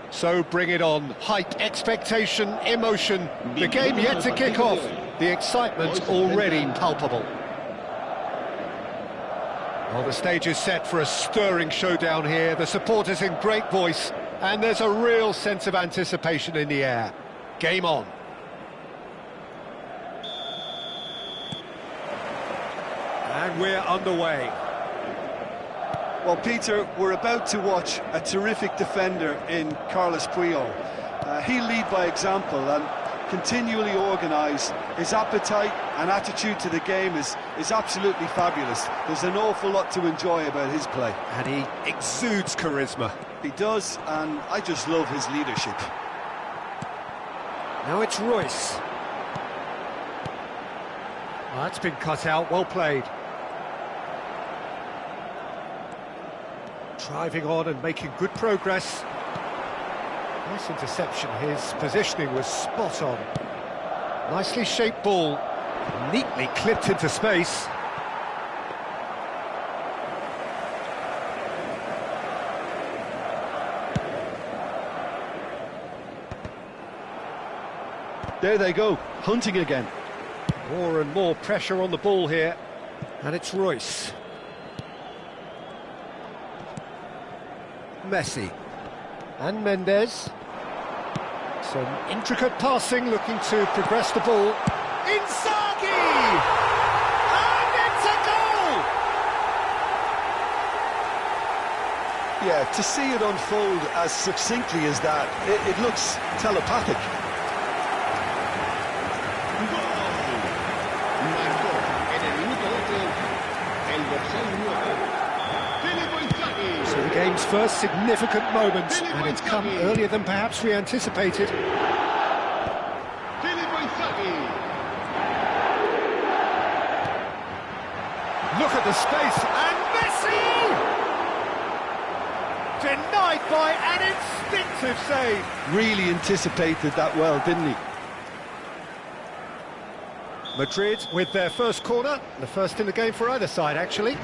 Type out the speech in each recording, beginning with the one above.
So bring it on. Hype, expectation, emotion. The game yet to kick off. The excitement already palpable. Well, the stage is set for a stirring showdown here. The supporters in great voice, and there's a real sense of anticipation in the air. Game on. And we're underway. Well, Peter, we're about to watch a terrific defender in Carlos Puyol. He'll lead by example and continually organise. His appetite and attitude to the game is absolutely fabulous. There's an awful lot to enjoy about his play. And he exudes charisma. He does, and I just love his leadership. Now it's Royce. Well, that's been cut out, well played. Driving on and making good progress. Nice interception, his positioning was spot on. Nicely shaped ball, neatly clipped into space. There they go, hunting again. More and more pressure on the ball here. And it's Royce. Messi. And Mendes. Some intricate passing, looking to progress the ball. Inzaghi! And it's a goal! Yeah, to see it unfold as succinctly as that, it looks telepathic. So the game's first significant moment, and it's come earlier than perhaps we anticipated. Look at the space, and Messi! Denied by an instinctive save. Really anticipated that well, didn't he? Madrid with their first corner, the first in the game for either side, actually.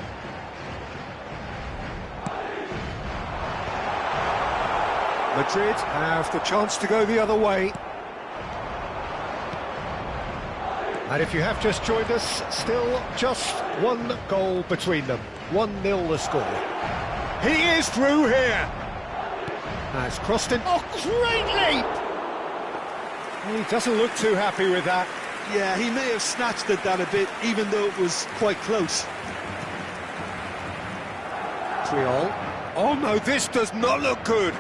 Madrid have the chance to go the other way. And if you have just joined us, still just one goal between them. 1-0 the score. He is through here. Has crossed in. Oh, great leap! He doesn't look too happy with that. Yeah, he may have snatched at that a bit, even though it was quite close. Triol. Oh no, this does not look good.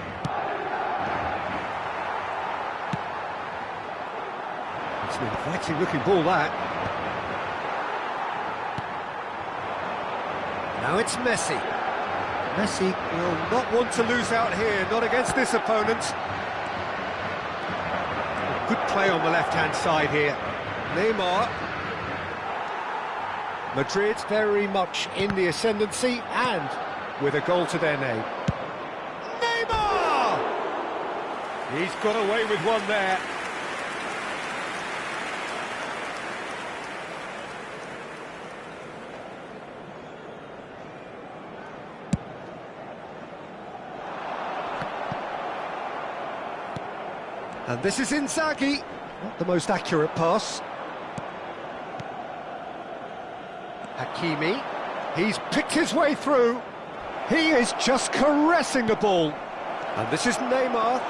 It's an inviting looking ball, that. Now it's Messi. Messi will not want to lose out here, not against this opponent. Good play on the left-hand side here. Neymar. Madrid very much in the ascendancy and with a goal to their name. Neymar! He's got away with one there. And this is Inzaghi. Not the most accurate pass. Hakimi. He's picked his way through. He is just caressing the ball. And this is Neymar.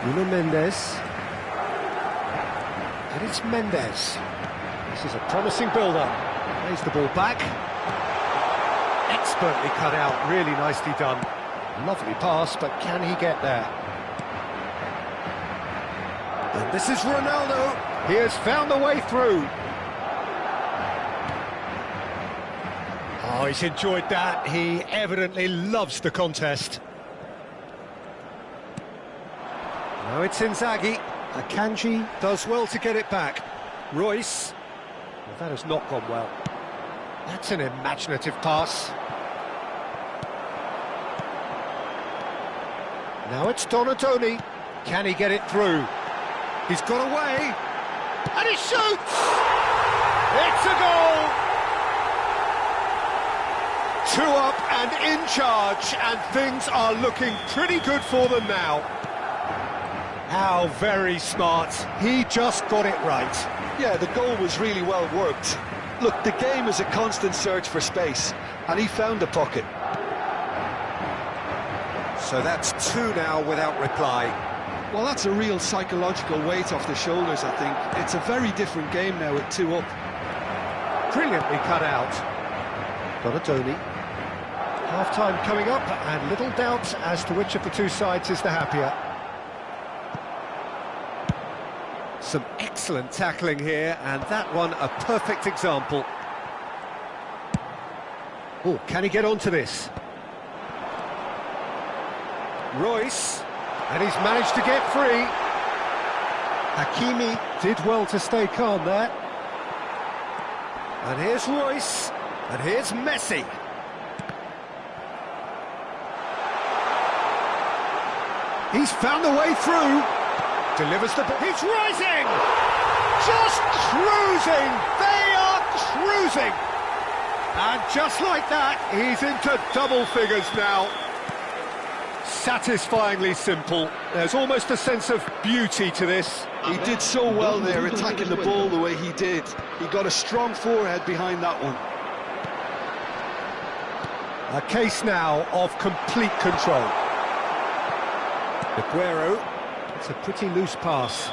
Nuno Mendes. And it's Mendes. This is a promising build-up. Plays the ball back. Expertly cut out, really nicely done. Lovely pass, but can he get there? And this is Ronaldo. He has found the way through. Oh, he's enjoyed that. He evidently loves the contest. Now it's Inzaghi. Akanji does well to get it back. Royce. Well, that has not gone well. That's an imaginative pass. Now it's Donatoni. Can he get it through? He's got away. And he shoots! It's a goal! 2 up and in charge, and things are looking pretty good for them now. How very smart. He just got it right. Yeah, the goal was really well worked. Look, the game is a constant search for space, and he found the pocket. So that's 2 now without reply. Well, that's a real psychological weight off the shoulders, I think. It's a very different game now with 2 up. Brilliantly cut out. Donatoni. Half-time coming up, and little doubt as to which of the 2 sides is the happier. Some excellent tackling here, and that one a perfect example. Oh, can he get onto this? Royce, and he's managed to get free. Hakimi did well to stay calm there. And here's Royce, and here's Messi. He's found the way through. Delivers the ball. He's rising! just cruising! They are cruising! And just like that, he's into double figures now. Satisfyingly simple. There's almost a sense of beauty to this. He did so well there, attacking the ball the way he did. He got a strong forehead behind that one. A case now of complete control. Aguero, it's a pretty loose pass.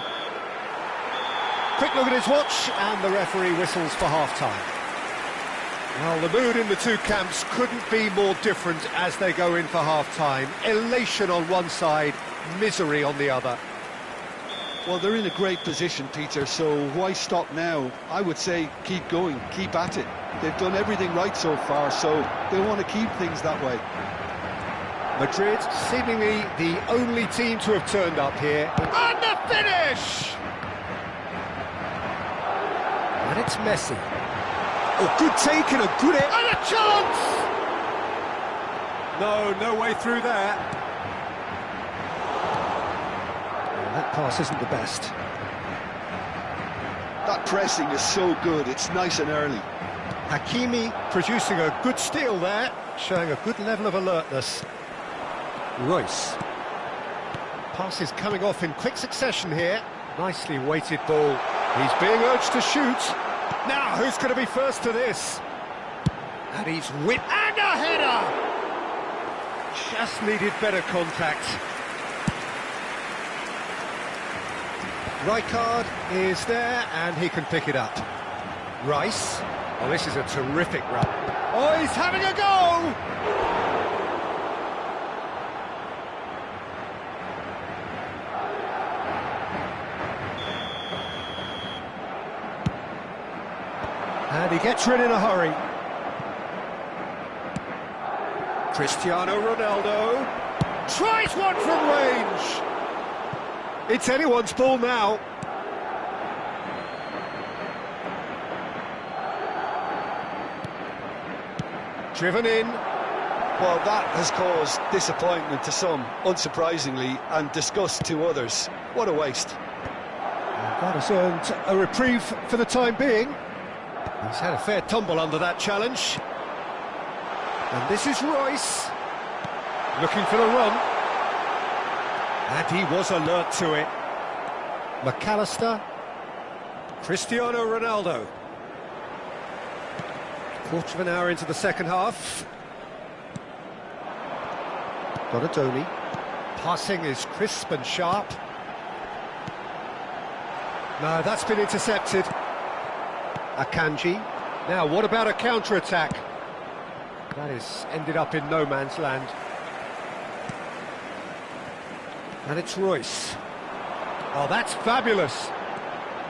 Quick look at his watch, and the referee whistles for half-time. Well, the mood in the two camps couldn't be more different as they go in for half-time. Elation on one side, misery on the other. Well, they're in a great position, Peter, so why stop now? I would say keep going, keep at it. They've done everything right so far, so they want to keep things that way. Madrid, seemingly the only team to have turned up here. And the finish! And it's Messi. Oh, good take and a good hit. And a chance! No way through there. Well, that pass isn't the best. That pressing is so good, it's nice and early. Hakimi producing a good steal there, showing a good level of alertness. Royce. Passes coming off in quick succession here. Nicely weighted ball. He's being urged to shoot. Now, who's going to be first to this? And he's whipped. And a header! Just needed better contact. Rijkaard is there, and he can pick it up. Rice. Oh, this is a terrific run. Oh, he's having a go! And he gets rid in a hurry. Cristiano Ronaldo tries one from range. It's anyone's ball now. Driven in. Well, that has caused disappointment to some, unsurprisingly, and disgust to others. What a waste. And that has earned a reprieve for the time being. He's had a fair tumble under that challenge. And this is Royce, looking for the run. And he was alert to it. McAllister, Cristiano Ronaldo. Quarter of an hour into the second half. Donadoni. Passing is crisp and sharp. No, that's been intercepted. Akanji. Now, what about a counter-attack? That has ended up in no man's land. And it's Royce. Oh, that's fabulous.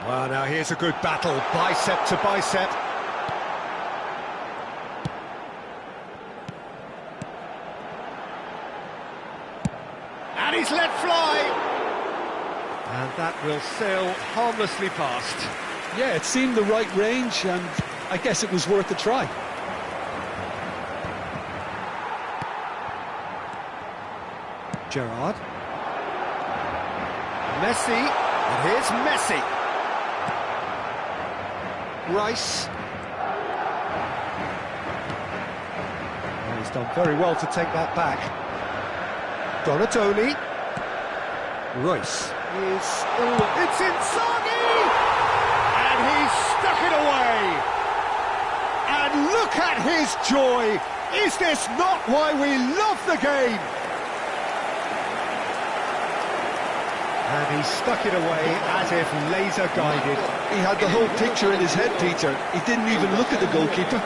Well, now here's a good battle, bicep to bicep. And he's let fly. And that will sail harmlessly past. Yeah, it seemed the right range, and I guess it was worth a try. Gerrard. Messi, and here's Messi. Rice. Well, he's done very well to take that back. Donadoni. Royce is... Oh, it's Inzaghi! And he's stuck it away! And look at his joy! Is this not why we love the game? And he stuck it away as if laser guided. He had the whole picture in his head, Peter. He didn't even look at the goalkeeper.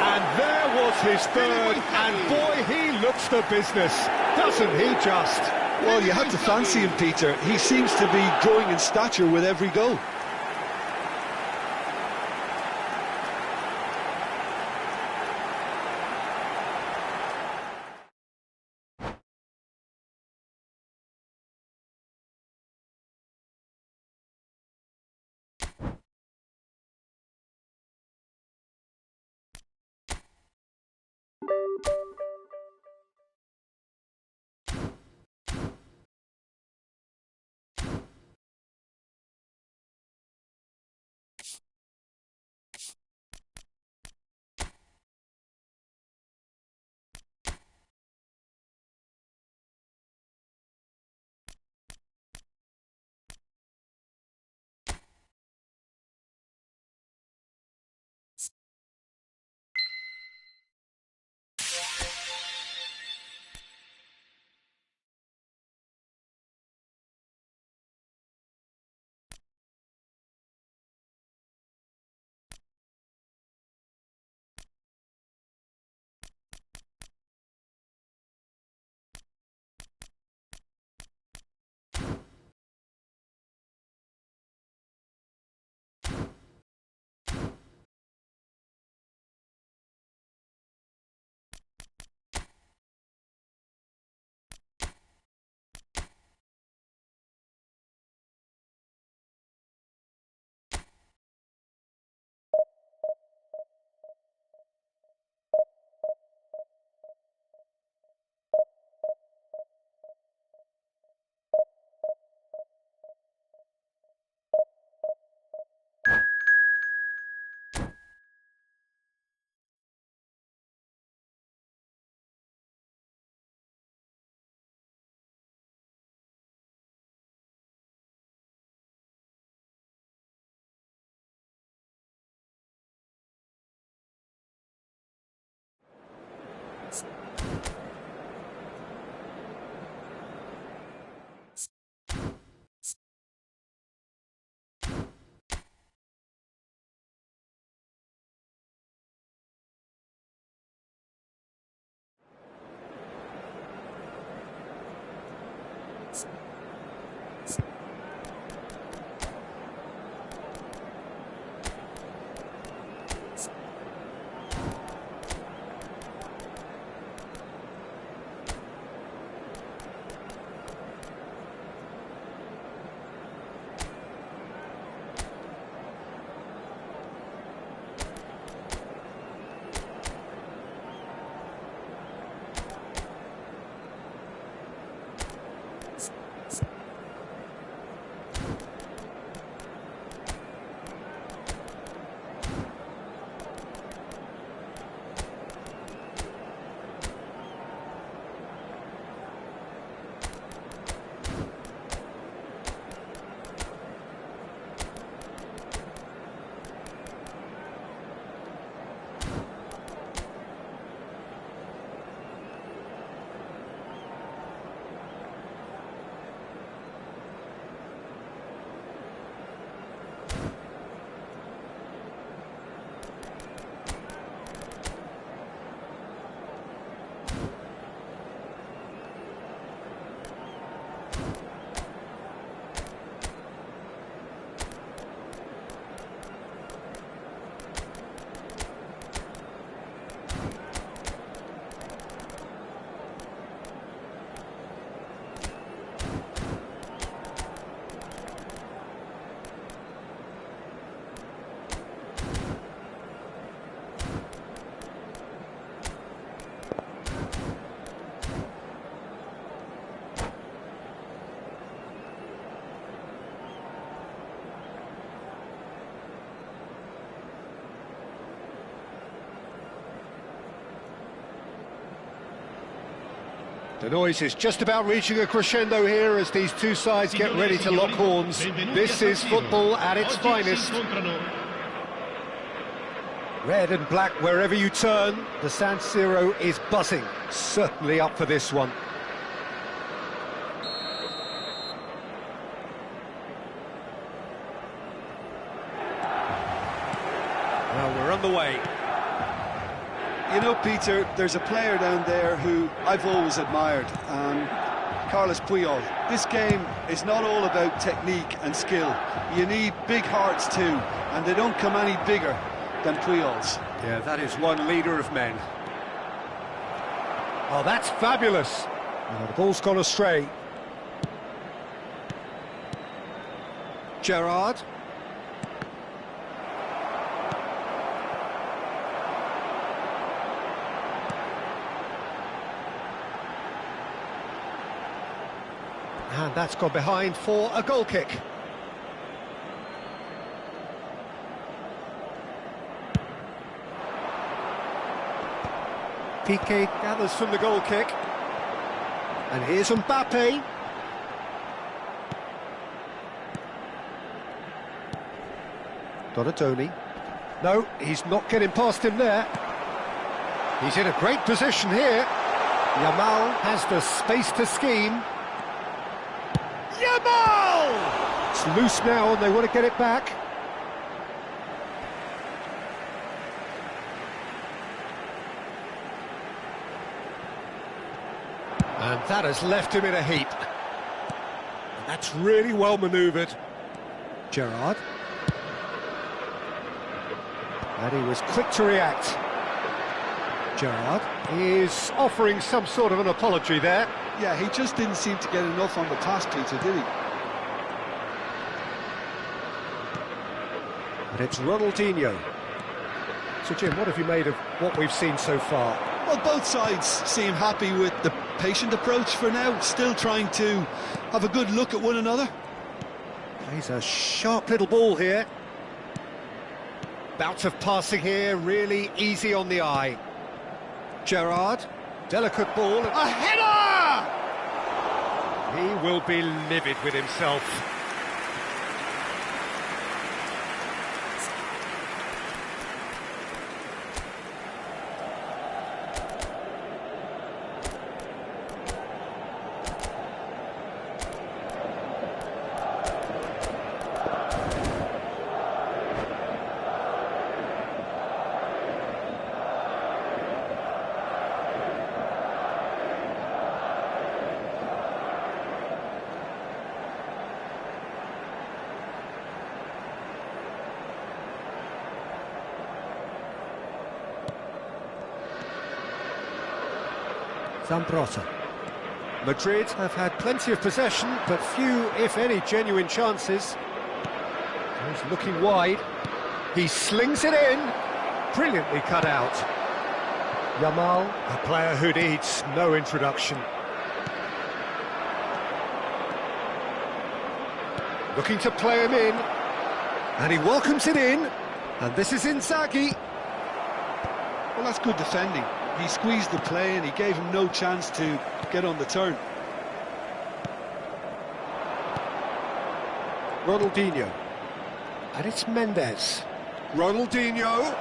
And there was his third, and boy, he looks the business, doesn't he just? Well, you had to fancy him, Peter. He seems to be growing in stature with every goal. The noise is just about reaching a crescendo here as these two sides get ready to lock horns. This is football at its finest. Red and black wherever you turn, the San Siro is buzzing. Certainly up for this one. Well, we're on the way. You know, Peter, there's a player down there who I've always admired, Carlos Puyol. This game is not all about technique and skill. You need big hearts too, and they don't come any bigger than Puyol's. Yeah, that is one leader of men. Oh, that's fabulous. Oh, the ball's gone astray. Gerrard. And that's gone behind for a goal kick. Piqué gathers from the goal kick. And here's Mbappe. Donatoni. No, he's not getting past him there. He's in a great position here. Yamal has the space to scheme. Yamal! It's loose now and they want to get it back. And that has left him in a heap. And that's really well manoeuvred. Gerrard. And he was quick to react. Gerrard is offering some sort of an apology there. Yeah, he just didn't seem to get enough on the pass, Peter, did he? And it's Ronaldinho. So, Jim, what have you made of what we've seen so far? Well, both sides seem happy with the patient approach for now, still trying to have a good look at one another. Plays a sharp little ball here. Bout of passing here, really easy on the eye. Gerrard, delicate ball. A header! He will be livid with himself. Zambrotta. Madrid have had plenty of possession, but few, if any, genuine chances. He's looking wide. He slings it in. Brilliantly cut out. Yamal, a player who needs no introduction. Looking to play him in. And he welcomes it in. And this is Inzaghi. Well, that's good defending. He squeezed the play and he gave him no chance to get on the turn. Ronaldinho. And it's Mendes. Ronaldinho.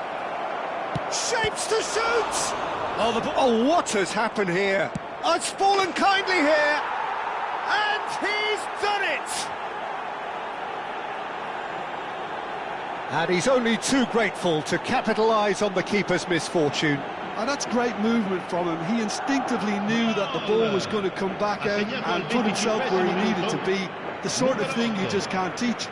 Shapes to shoot! Oh, what has happened here? Oh, it's fallen kindly here. And he's done it! And he's only too grateful to capitalise on the keeper's misfortune. And that's great movement from him. He instinctively knew that the ball was going to come back out and put himself where he needed to be. The sort of thing you just can't teach.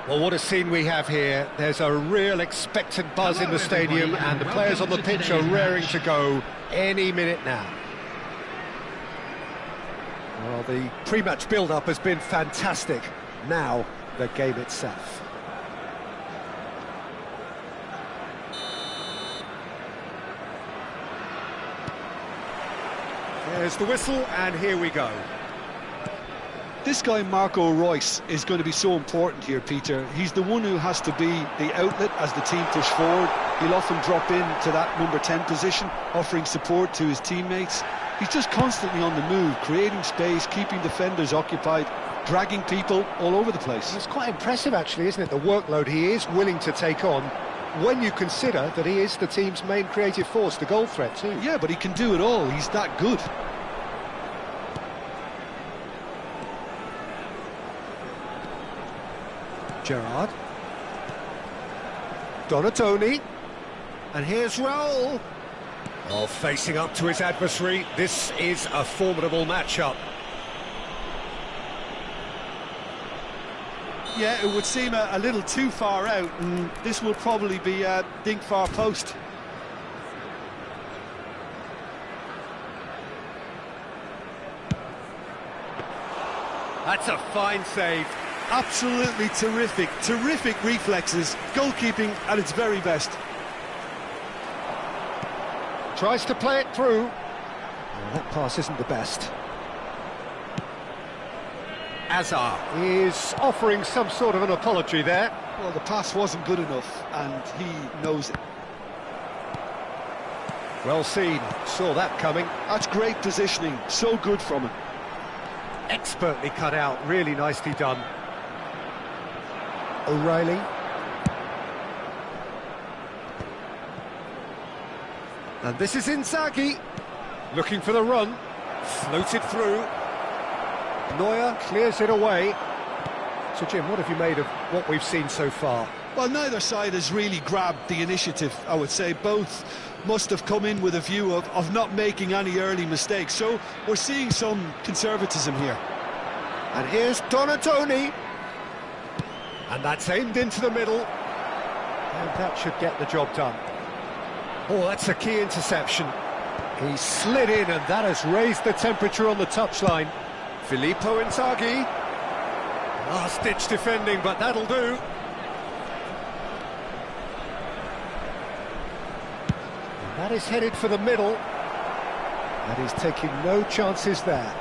Well, what a scene we have here. There's a real expectant buzz in the stadium, and the players on the pitch are raring to go any minute now. Well, the pre-match build-up has been fantastic. Now, the game itself. There's the whistle, and here we go. This guy, Marco Reus, is going to be so important here, Peter. He's the one who has to be the outlet as the team push forward. He'll often drop into that number 10 position, offering support to his teammates. He's just constantly on the move, creating space, keeping defenders occupied, dragging people all over the place. It's quite impressive, actually, isn't it, the workload he is willing to take on, when you consider that he is the team's main creative force, the goal threat too. Yeah, but he can do it all. He's that good. Gerrard. Donatoni. And here's Raul. Oh, facing up to his adversary. This is a formidable matchup. Yeah, it would seem a little too far out, and this will probably be a dink far post. That's a fine save. Absolutely terrific, terrific reflexes, goalkeeping at its very best. Tries to play it through. Oh, that pass isn't the best. Azar is offering some sort of an apology there. Well, the pass wasn't good enough, and he knows it. Well seen, saw that coming. That's great positioning, so good from him. Expertly cut out, really nicely done. O'Reilly. And this is Inzaghi, looking for the run, floated through. Neuer clears it away. So Jim, what have you made of what we've seen so far? Well, neither side has really grabbed the initiative, I would say. Both must have come in with a view of not making any early mistakes. So we're seeing some conservatism here. And here's Donatoni. And that's aimed into the middle. And that should get the job done. Oh, that's a key interception. He slid in, and that has raised the temperature on the touchline. Filippo Inzaghi. Last-ditch defending, but that'll do. And that is headed for the middle. And he's taking no chances there.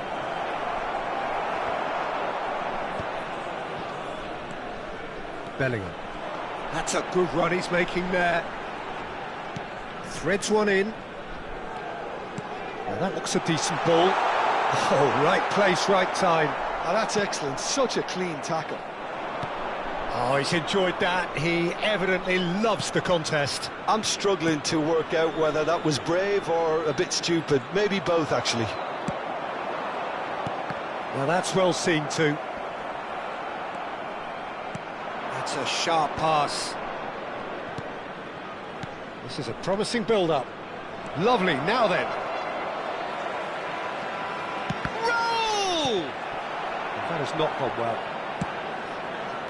Bellingham. That's a good run he's making there. Threads one in. Well, that looks a decent ball. Oh, right place, right time. Oh, that's excellent. Such a clean tackle. Oh, he's enjoyed that. He evidently loves the contest. I'm struggling to work out whether that was brave or a bit stupid. Maybe both, actually. Well, that's well seen too. That's a sharp pass. This is a promising build-up. Lovely, now then. Roll! That has not gone well.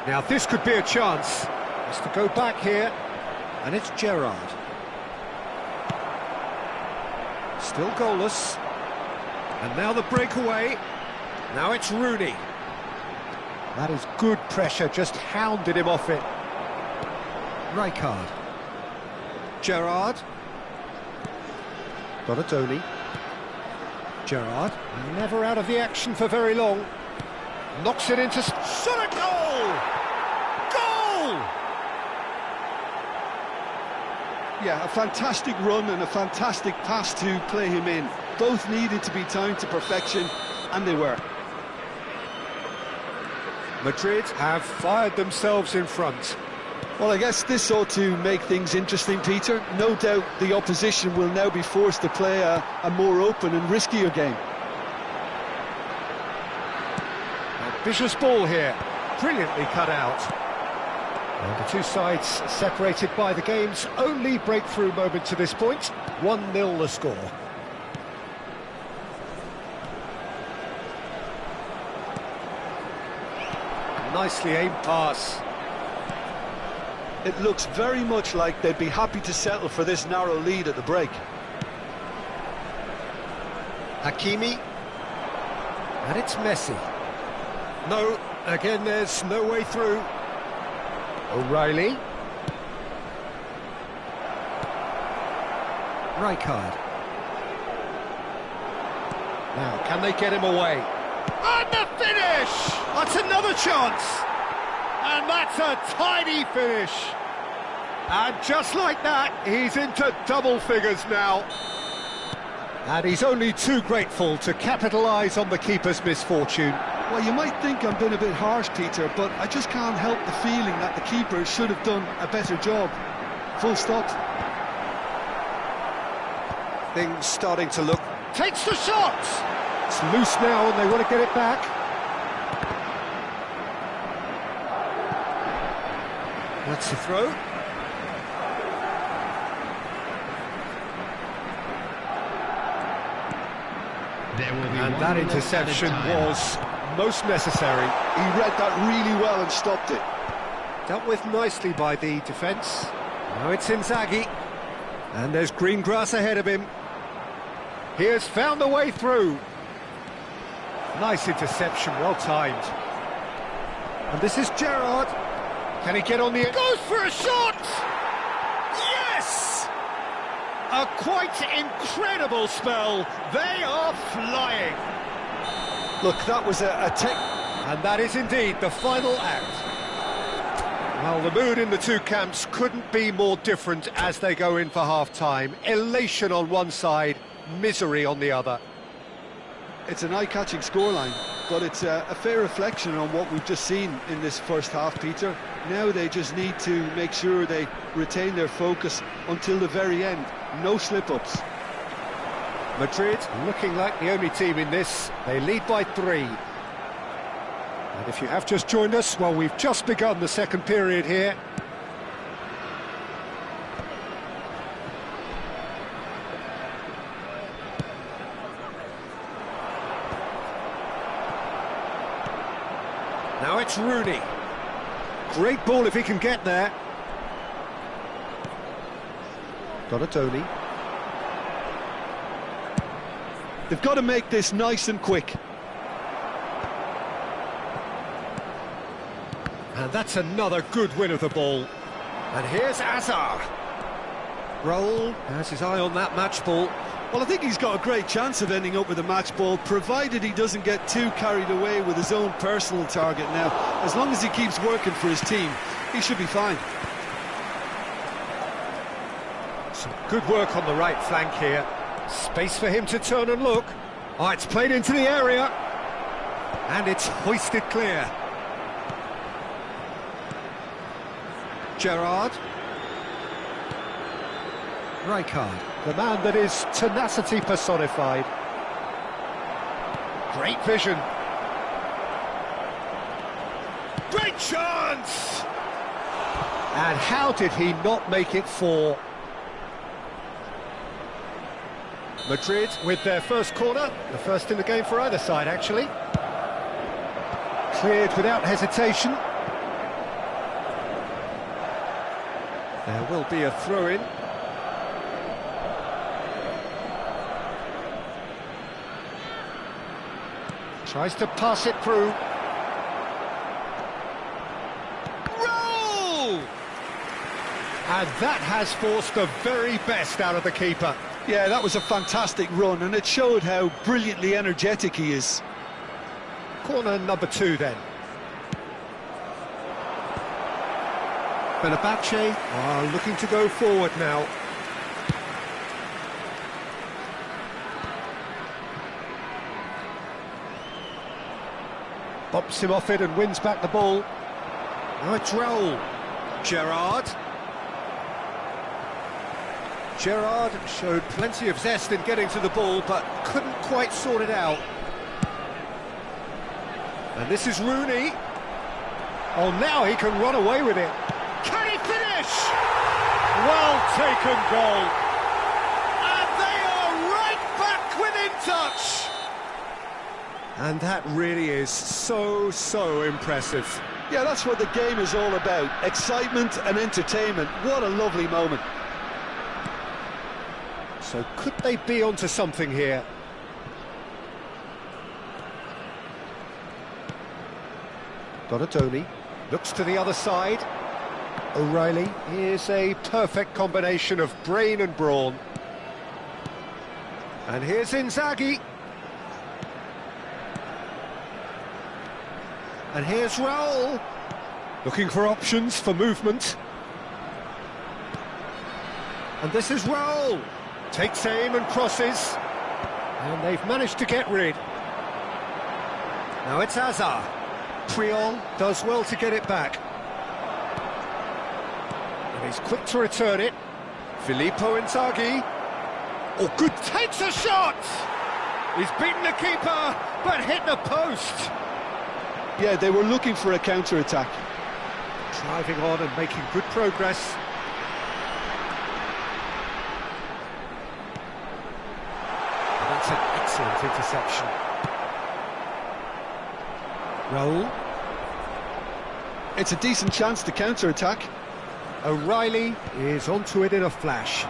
Now this could be a chance. Has to go back here. And it's Gerrard. Still goalless. And now the breakaway. Now it's Rooney. That is good pressure, just hounded him off it. Rijkaard. Gerrard. Donatoni. Gerrard, never out of the action for very long. Knocks it into... Shot a goal! Goal! Yeah, a fantastic run and a fantastic pass to play him in. Both needed to be timed to perfection, and they were. Madrid have fired themselves in front. Well, I guess this ought to make things interesting, Peter. No doubt the opposition will now be forced to play a more open and riskier game. Vicious ball here, brilliantly cut out. And the two sides separated by the game's only breakthrough moment to this point. 1-0 the score. Nicely aimed pass. It looks very much like they'd be happy to settle for this narrow lead at the break. Hakimi. And it's Messi. No, again there's no way through. O'Reilly. Rijkaard. Now, can they get him away? And the finish! That's another chance! And that's a tidy finish! And just like that, he's into double figures now. And he's only too grateful to capitalise on the keeper's misfortune. Well, you might think I'm being a bit harsh, Peter, but I just can't help the feeling that the keeper should have done a better job. Full stop. Things starting to look... Takes the shot! It's loose now and they want to get it back. That's the throw. And that interception was most necessary. He read that really well and stopped it. Dealt with nicely by the defence. Now it's Inzaghi. And there's green grass ahead of him. He has found a way through. Nice interception, well timed. And this is Gerrard. Can he get on the... Goes for a shot! Yes! A quite incredible spell. They are flying. Look, that was a tech... And that is indeed the final act. Well, the mood in the two camps couldn't be more different as they go in for half-time. Elation on one side, misery on the other. It's an eye-catching scoreline, but it's a fair reflection on what we've just seen in this first half, Peter. Now they just need to make sure they retain their focus until the very end. No slip-ups. Madrid looking like the only team in this. They lead by 3. And if you have just joined us, well, we've just begun the second period here. Now it's Rooney. Great ball if he can get there. Donatoni. They've got to make this nice and quick. And that's another good win of the ball. And here's Azar. Roll, has his eye on that match ball. Well, I think he's got a great chance of ending up with a match ball, provided he doesn't get too carried away with his own personal target now. As long as he keeps working for his team, he should be fine. Some good work on the right flank here. Space for him to turn and look. Oh, it's played into the area. And it's hoisted clear. Gerrard. Rijkaard, the man that is tenacity personified. Great vision. Great chance! And how did he not make it 4? Madrid with their first corner, the first in the game for either side, actually. Cleared without hesitation. There will be a throw-in. Tries to pass it through. Roll! And that has forced the very best out of the keeper. Yeah, that was a fantastic run, and it showed how brilliantly energetic he is. Corner number 2 then. Fenerbahce are looking to go forward now. Bops him off it and wins back the ball. Now it's Raul. Gerrard. Gerrard showed plenty of zest in getting to the ball, but couldn't quite sort it out. And this is Rooney. Oh, now he can run away with it. Can he finish? Well taken goal. And they are right back within touch. And that really is so impressive. Yeah, that's what the game is all about. Excitement and entertainment. What a lovely moment. So could they be onto something here? Donadoni looks to the other side. O'Reilly is a perfect combination of brain and brawn. And here's Inzaghi. And here's Raul. Looking for options for movement. And this is Raul. Takes aim and crosses. And they've managed to get rid. Now it's Hazard. Puyol does well to get it back. And he's quick to return it. Filippo Inzaghi. Oh, good, takes a shot! He's beaten the keeper, but hit the post. Yeah, they were looking for a counter-attack. Driving on and making good progress. And that's an excellent interception. Raul. It's a decent chance to counter-attack. O'Reilly is onto it in a flash.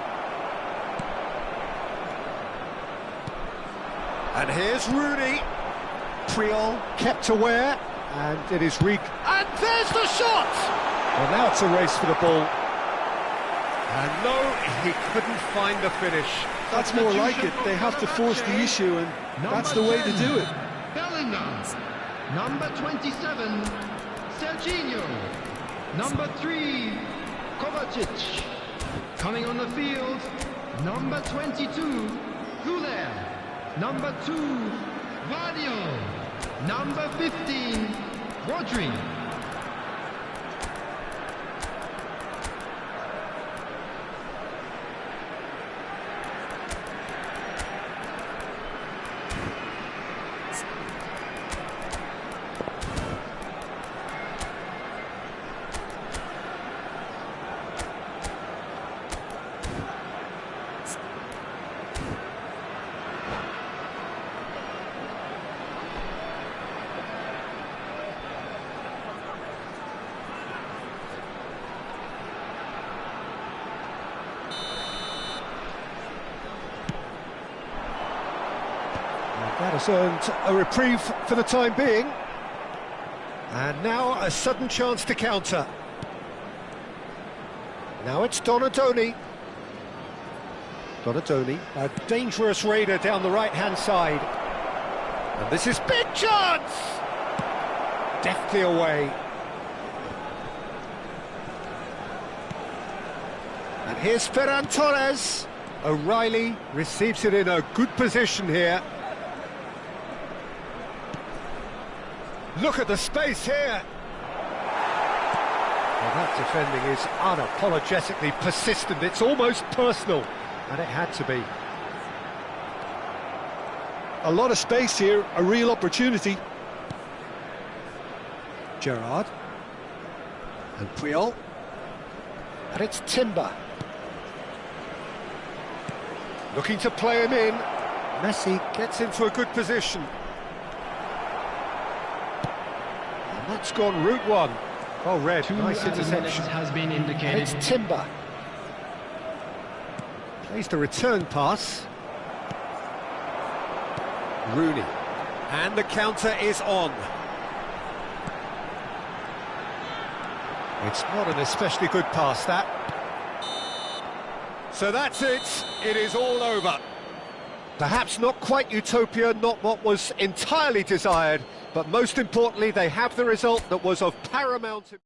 And here's Rooney. Puyol kept aware, and it is and there's the shot! Well, now it's a race for the ball. And no, he couldn't find the finish. That's more like it. They have to force the issue, and that's the way to do it. Bellingham. Number 27, Serginho. Number 3, Kovacic. Coming on the field, number 22, Güler. Number 2, Vadio. Number 15, Rodri. That has earned a reprieve for the time being. And now a sudden chance to counter. Now it's Donadoni. Donadoni, a dangerous raider down the right-hand side. And this is big chance! Deftly away. And here's Ferran Torres. O'Reilly receives it in a good position here. Look at the space here. Well, that defending is unapologetically persistent. It's almost personal, and it had to be. A lot of space here, a real opportunity. Gerrard. And Puyol. And it's Timber. Looking to play him in. Messi gets into a good position. And that's gone route one. Oh, red, nice interception. Has been indicated. And it's Timber. Plays the return pass. Rooney. And the counter is on. It's not an especially good pass, that. So that's it. It is all over. Perhaps not quite utopia, not what was entirely desired, but most importantly, they have the result that was of paramount importance.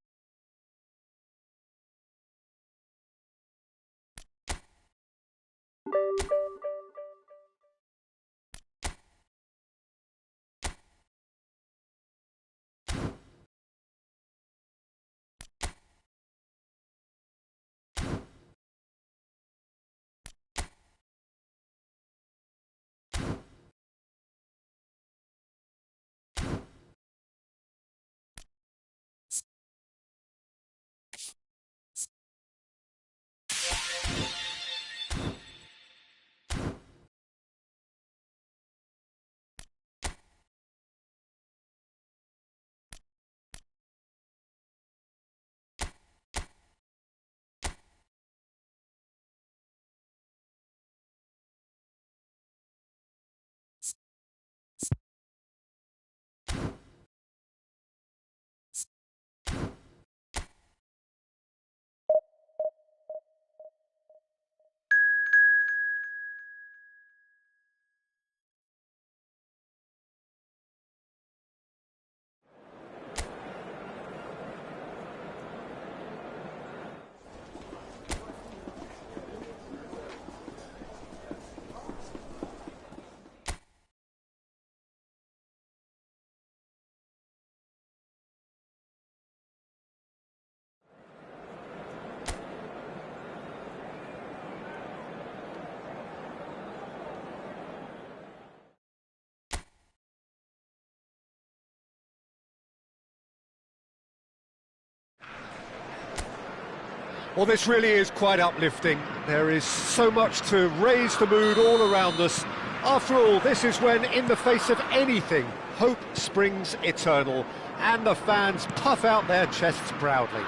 Well, this really is quite uplifting. There is so much to raise the mood all around us. After all, this is when, in the face of anything, hope springs eternal, and the fans puff out their chests proudly.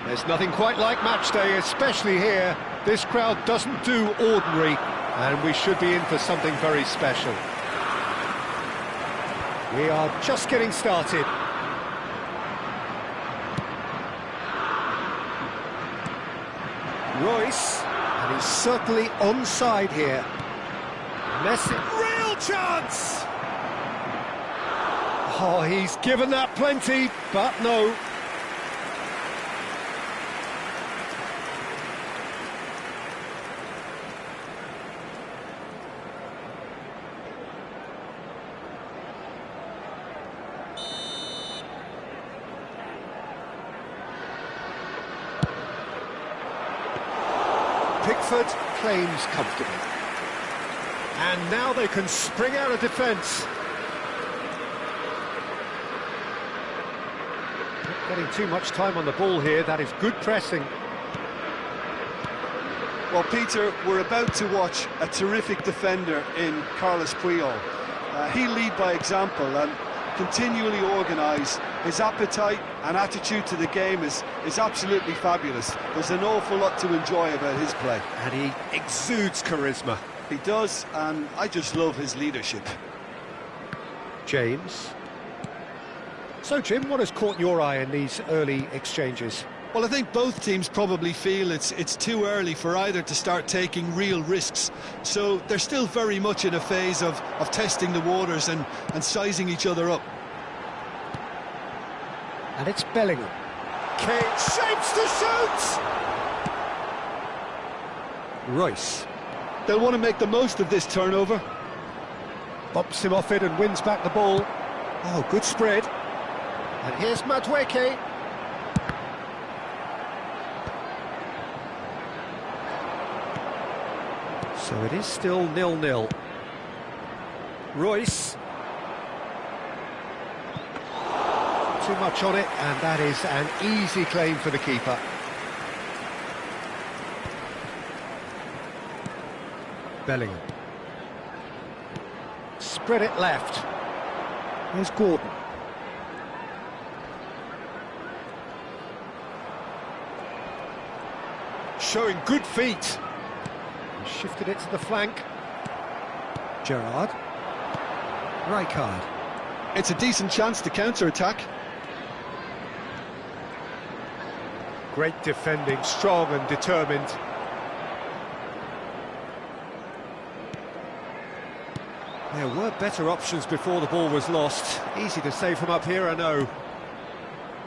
There's nothing quite like match day, especially here. This crowd doesn't do ordinary, and we should be in for something very special. We are just getting started. Royce, and he's certainly onside here. Messi, real chance! Oh, he's given that plenty, but no. Pickford claims comfortably. And now they can spring out of defence. Not getting too much time on the ball here, that is good pressing. Well, Peter, we're about to watch a terrific defender in Carlos Puyol. He'll lead by example and continually organised. His appetite and attitude to the game is absolutely fabulous. There's an awful lot to enjoy about his play. And he exudes charisma. He does, and I just love his leadership. James. So, Jim, what has caught your eye in these early exchanges? Well, I think both teams probably feel it's too early for either to start taking real risks. So they're still very much in a phase of testing the waters and sizing each other up. And it's Bellingham. Kane shapes to shoot! Royce. They'll want to make the most of this turnover. Bumps him off it and wins back the ball. Oh, good spread. And here's Madueke. So it is still 0-0. Royce. Too much on it, and that is an easy claim for the keeper. Bellingham. Spread it left. Here's Gordon. Showing good feet. He shifted it to the flank. Gerrard. Rijkaard. It's a decent chance to counter-attack. Great defending, strong and determined. There were better options before the ball was lost. Easy to save from up here, I know.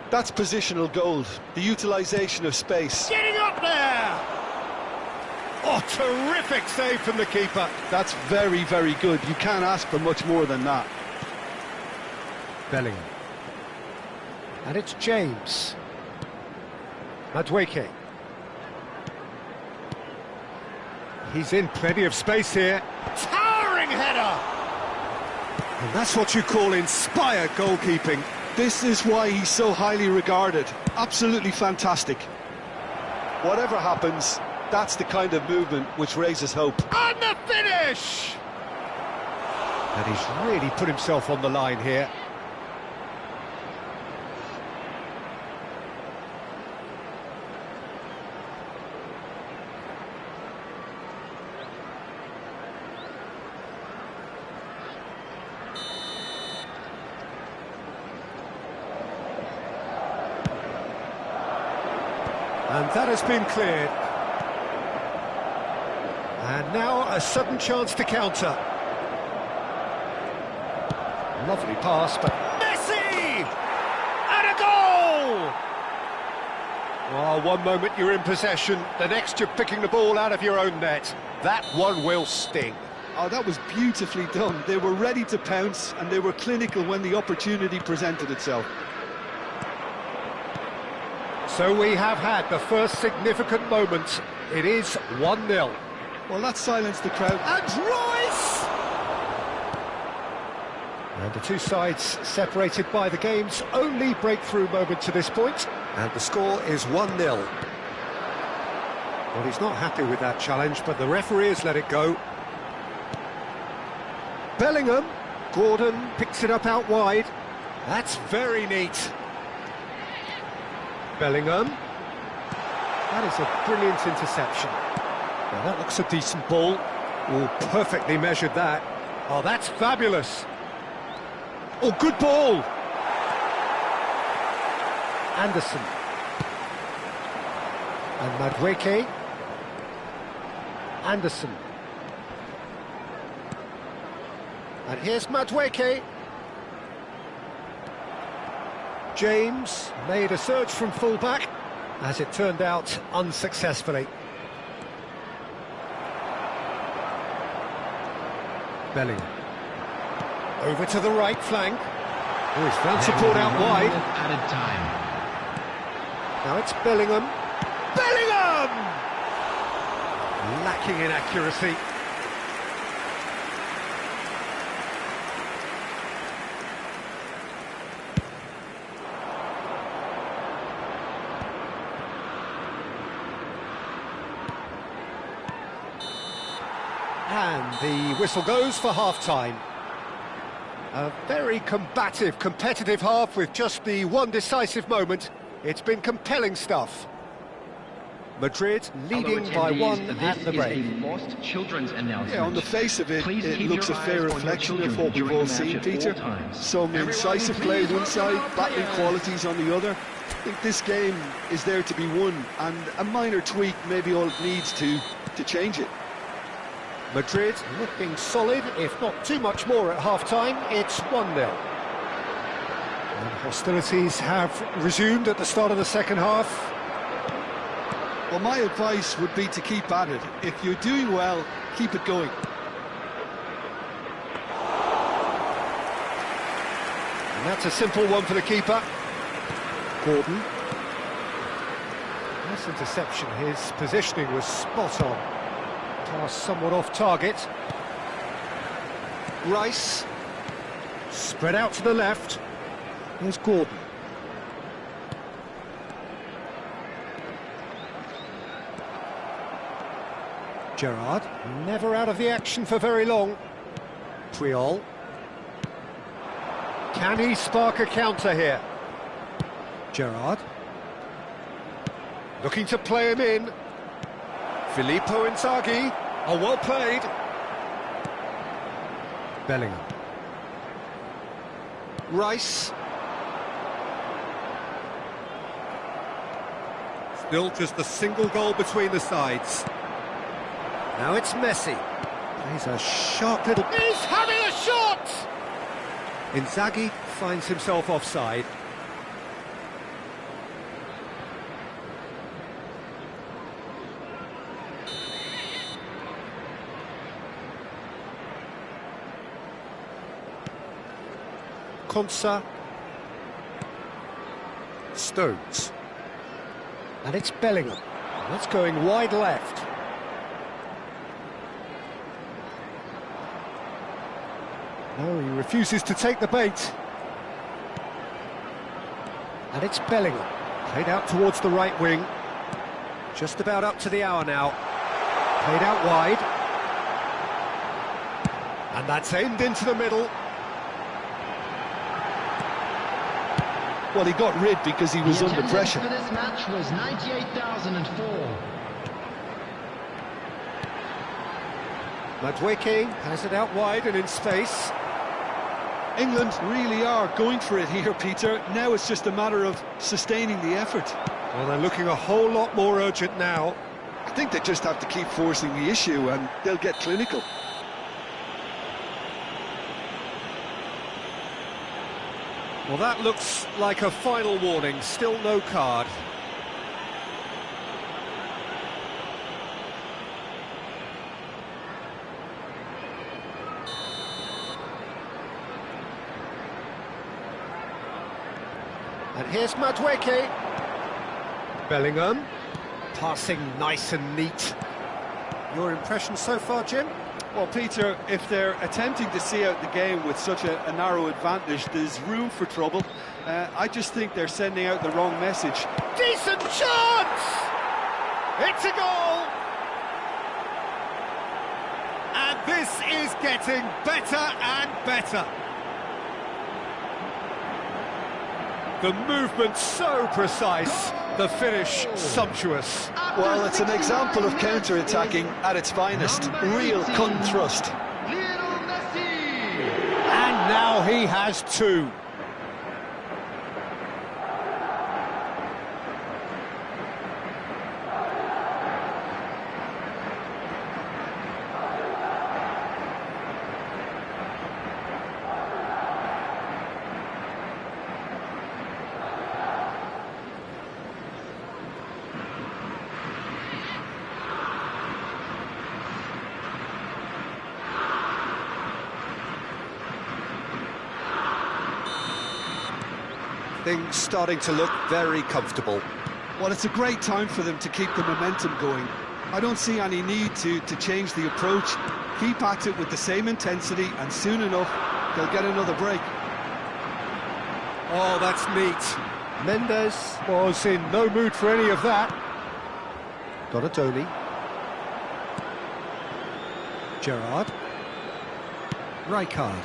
That's positional gold, the utilisation of space. Getting up there! Oh, terrific save from the keeper. That's very, very good. You can't ask for much more than that. Bellingham. And it's James. Madueke. He's in plenty of space here. Towering header! And that's what you call inspired goalkeeping. This is why he's so highly regarded. Absolutely fantastic. Whatever happens, that's the kind of movement which raises hope. And the finish! And he's really put himself on the line here. And that has been cleared. And now a sudden chance to counter. Lovely pass, but Messi! And a goal! Well, one moment you're in possession, the next you're picking the ball out of your own net. That one will sting. Oh, that was beautifully done. They were ready to pounce, and they were clinical when the opportunity presented itself. So we have had the first significant moment. It is 1-0. Well, that silenced the crowd. And Royce! And the two sides separated by the game's only breakthrough moment to this point. And the score is 1-0. Well, he's not happy with that challenge, but the referee has let it go. Bellingham. Gordon picks it up out wide. That's very neat. Bellingham. That is a brilliant interception. Now that looks a decent ball. Oh, perfectly measured that. Oh, that's fabulous. Oh, good ball. Anderson. And Madueke. Anderson. And here's Madueke. James made a surge from full-back, as it turned out unsuccessfully. Bellingham. Over to the right flank. Oh, he's found support out wide. Added time. Now it's Bellingham. Bellingham! Lacking in accuracy. And the whistle goes for half-time. A very combative, competitive half with just the one decisive moment. It's been compelling stuff. Madrid leading by one at the break. Yeah, on the face of it, it looks a fair reflection of what we've all seen, Peter. Some incisive play one side, battling qualities on the other. I think this game is there to be won, and a minor tweak may be all it needs to change it. Madrid looking solid, if not too much more at half-time. It's 1-0. And hostilities have resumed at the start of the second half. Well, my advice would be to keep at it. If you're doing well, keep it going. And that's a simple one for the keeper. Gordon. Nice interception. His positioning was spot on. Pass somewhat off target. Rice. Spread out to the left. Here's Gordon. Gerrard, never out of the action for very long. Puyol. Can he spark a counter here? Gerrard. Looking to play him in. Filippo Inzaghi. Oh, well played. Bellingham. Rice. Still just a single goal between the sides. Now it's Messi. He's a sharp little... He's having a shot! Inzaghi finds himself offside. Konsa. Stones. And it's Bellingham. That's going wide left. No, he refuses to take the bait. And it's Bellingham. Played out towards the right wing. Just about up to the hour now. Played out wide. And that's aimed into the middle. Well, he got rid because he was under pressure. The attendance for this match was 98,004. Madueke has it out wide and in space. England really are going for it here, Peter. Now it's just a matter of sustaining the effort. Well, they're looking a whole lot more urgent now. I think they just have to keep forcing the issue and they'll get clinical. Well, that looks like a final warning. Still no card. And here's Madueke. Bellingham. Passing nice and neat. Your impression so far, Jim? Well, Peter, if they're attempting to see out the game with such a narrow advantage, there's room for trouble. I just think they're sending out the wrong message. Decent chance! It's a goal! And this is getting better and better. The movement so precise, the finish sumptuous. Well, it's an example of counter-attacking at its finest. Real cut and thrust. And now he has two. Things starting to look very comfortable. Well, it's a great time for them to keep the momentum going. I don't see any need to change the approach. Keep at it with the same intensity, and soon enough, they'll get another break. Oh, that's neat. Mendes was in no mood for any of that. Donatoni. Gerrard. Rijkaard.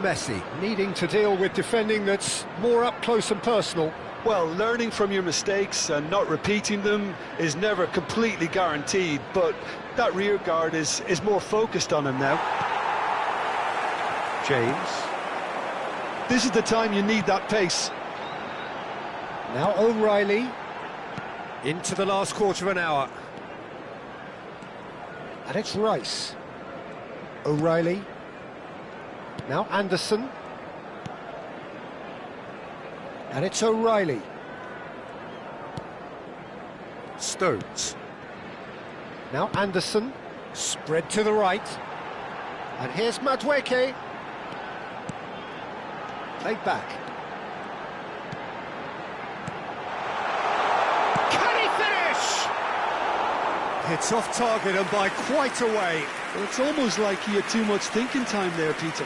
Messi needing to deal with defending that's more up close and personal. Well, learning from your mistakes and not repeating them is never completely guaranteed, but that rear guard is more focused on him now. James. This is the time you need that pace. Now O'Reilly. Into the last quarter of an hour. And it's Rice. O'Reilly. Now Anderson. And it's O'Reilly. Stones. Now Anderson. Spread to the right. And here's Madueke. Played back. Can he finish? It's off target and by quite a way. Well, it's almost like he had too much thinking time there, Peter.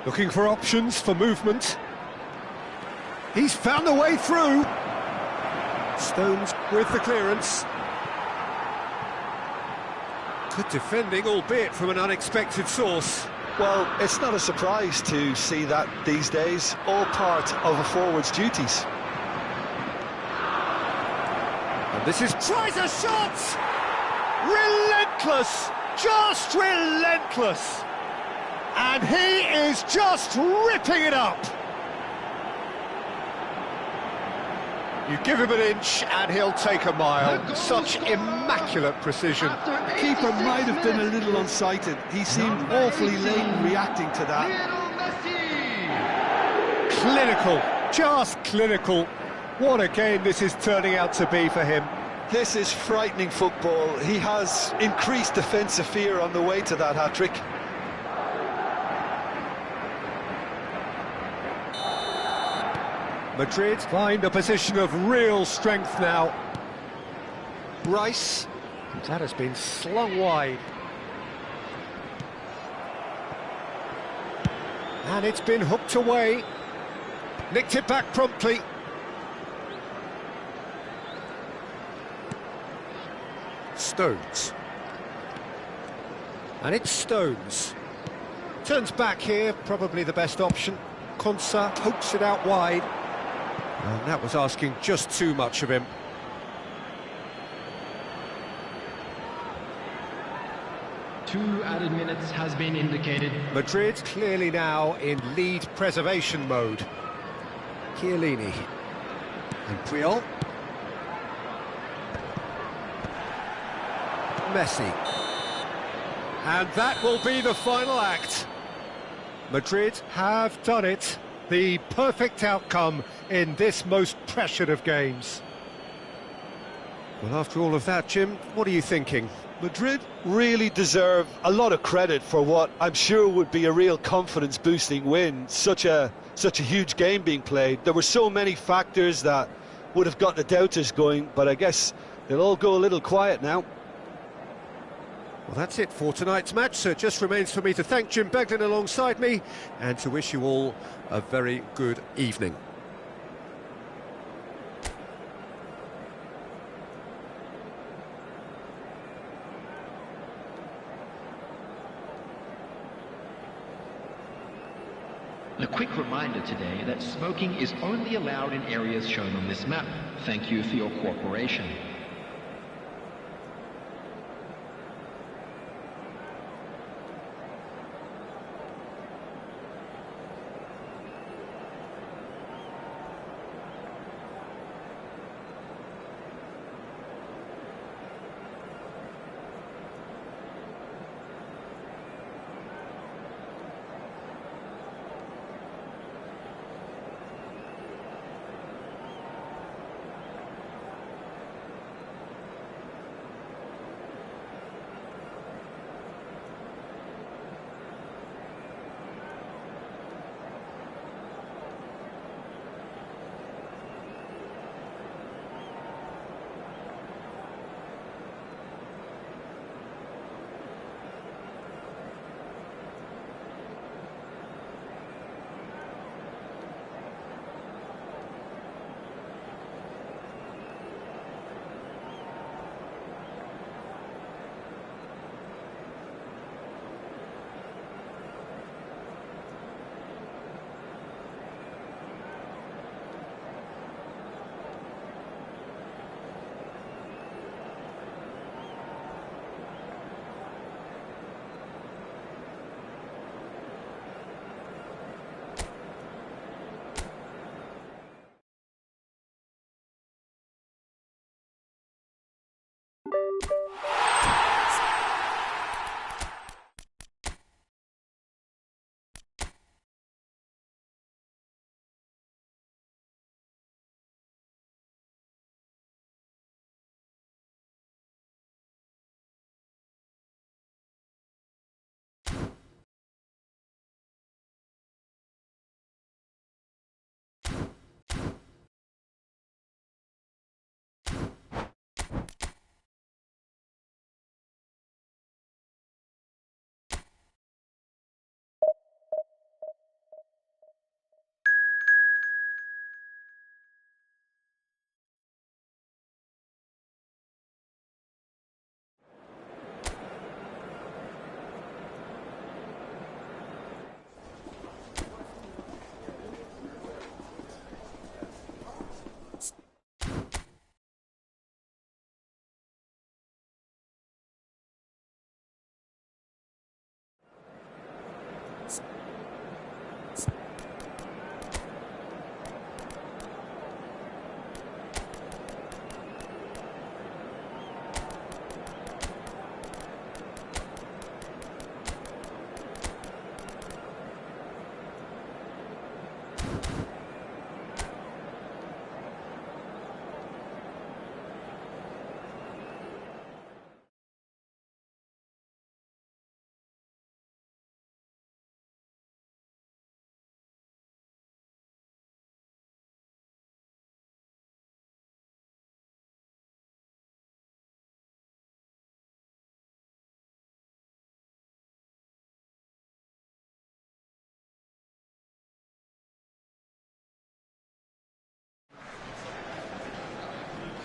Looking for options for movement. He's found a way through. Stones with the clearance. Good defending, albeit from an unexpected source. Well, it's not a surprise to see that these days, all part of a forward's duties. And this is... tries a shot! Relentless! Just relentless! And he is just ripping it up! You give him an inch and he'll take a mile. Such immaculate precision. The keeper might have been a little unsighted. He seemed awfully late in reacting to that. Clinical, just clinical. What a game this is turning out to be for him. This is frightening football. He has increased defensive fear on the way to that hat-trick. Madrid find a position of real strength now. Rice, that has been slung wide. And it's been hooked away. Nicked it back promptly. Stones. And it's Stones. Turns back here, probably the best option. Konsa pokes it out wide. And that was asking just too much of him. Two added minutes has been indicated. Madrid clearly now in lead preservation mode. Chiellini. And Puyol. Messi. And that will be the final act. Madrid have done it. The perfect outcome in this most pressured of games. Well, after all of that, Jim, what are you thinking? Madrid really deserve a lot of credit for what I'm sure would be a real confidence-boosting win. Such a huge game being played. There were so many factors that would have got the doubters going, but I guess they'll all go a little quiet now. Well, that's it for tonight's match, so it just remains for me to thank Jim Beglin alongside me and to wish you all a very good evening. A quick reminder today that smoking is only allowed in areas shown on this map. Thank you for your cooperation.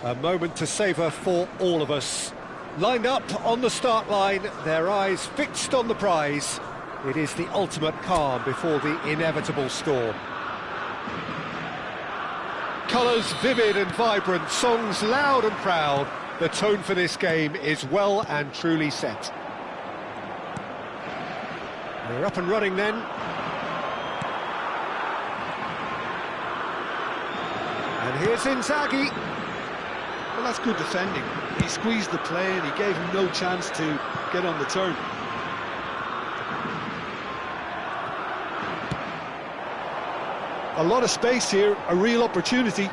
A moment to savour for all of us. Lined up on the start line, their eyes fixed on the prize. It is the ultimate calm before the inevitable storm. Colours vivid and vibrant, songs loud and proud. The tone for this game is well and truly set. They're up and running then. And here's Inzaghi. Well, that's good defending. He squeezed the play and he gave him no chance to get on the turn. A lot of space here, a real opportunity.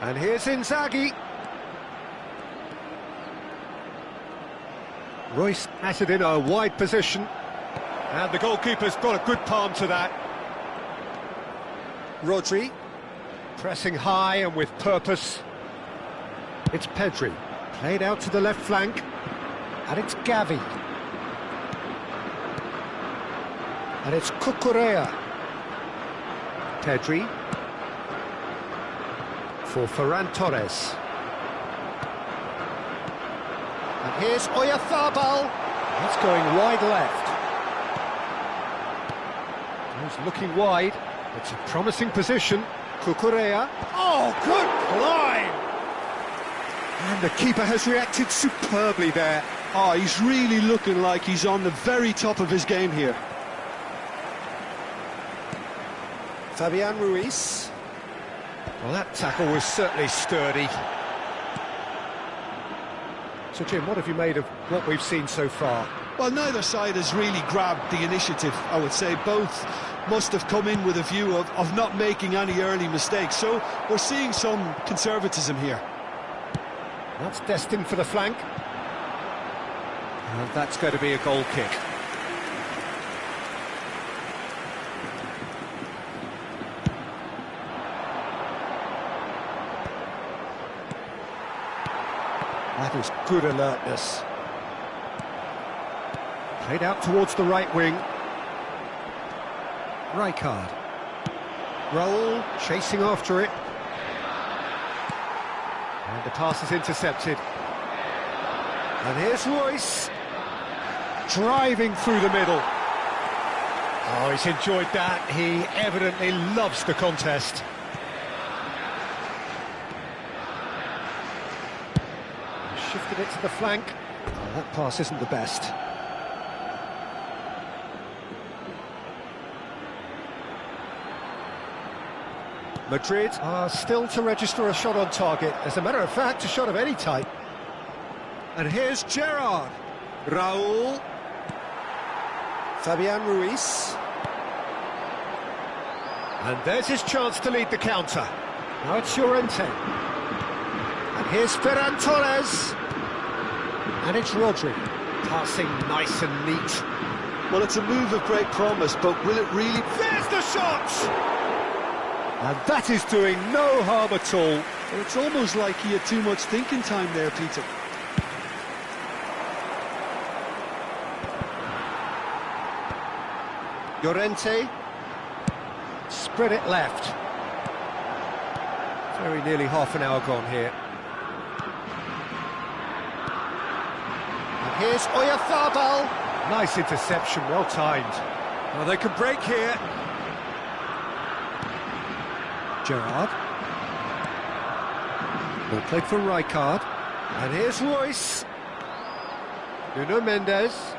And here's Inzaghi. Royce has it in a wide position, and the goalkeeper's got a good palm to that. Rodri, pressing high and with purpose. It's Pedri, played out to the left flank, and it's Gavi. And it's Cucurella. Pedri for Ferran Torres. And here's Oyarzabal. That's going wide left. He's looking wide. It's a promising position. Cucurella. Oh, good climb! And the keeper has reacted superbly there. Oh, he's really looking like he's on the very top of his game here. Fabian Ruiz. Well, that tackle was certainly sturdy. So, Jim, what have you made of what we've seen so far? Well, neither side has really grabbed the initiative, I would say. Both must have come in with a view of not making any early mistakes. So we're seeing some conservatism here. That's destined for the flank. And that's going to be a goal kick. That is good alertness. Played out towards the right wing. Rijkaard. Raul chasing after it. And the pass is intercepted. And here's Royce. Driving through the middle. Oh, he's enjoyed that. He evidently loves the contest. Shifted it to the flank. Oh, that pass isn't the best. Madrid are still to register a shot on target. As a matter of fact, a shot of any type. And here's Gerrard. Raul. Fabian Ruiz. And there's his chance to lead the counter. Now it's Llorente. And here's Ferran Torres. And it's Rodri. Passing nice and neat. Well, it's a move of great promise, but will it really... There's the shot! And that is doing no harm at all. Well, it's almost like he had too much thinking time there, Peter. Llorente. Spread it left. Very nearly half an hour gone here. And here's Oyarzabal. Nice interception, well timed. Well, they can break here. Gerrard. Ball played for Rijkaard. And here's Royce. Nuno Mendes.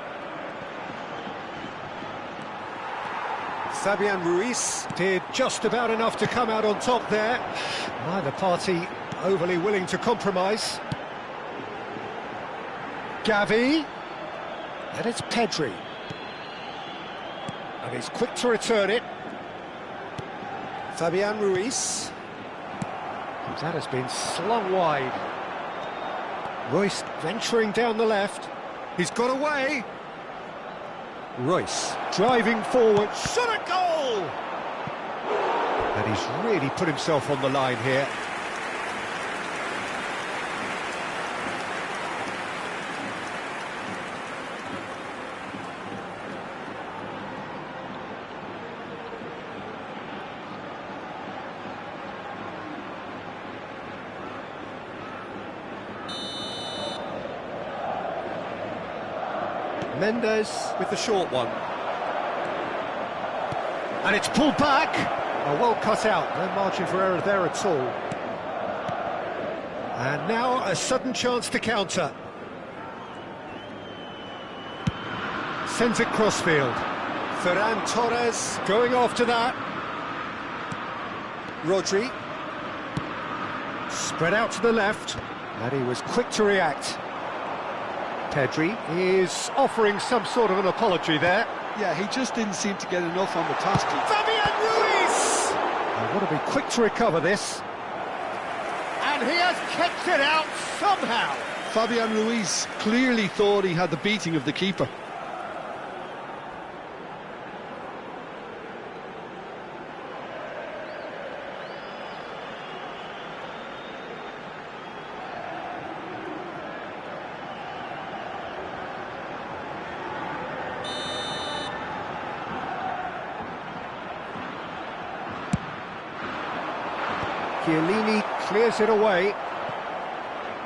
Fabian Ruiz did just about enough to come out on top there. Neither party overly willing to compromise. Gavi. And it's Pedri. And he's quick to return it. Fabian Ruiz. That has been slung wide. Royce venturing down the left. He's got away. Royce driving forward. Shot a goal! And he's really put himself on the line here. Mendes with the short one. And it's pulled back. Oh, well cut out. No margin for error there at all. And now a sudden chance to counter. Sends it crossfield. Ferran Torres going after that. Rodri. Spread out to the left. And he was quick to react. Pedri is offering some sort of an apology there. Yeah, he just didn't seem to get enough on the task. Fabian Ruiz! I want to be quick to recover this. And he has kept it out somehow. Fabian Ruiz clearly thought he had the beating of the keeper. Chiellini clears it away.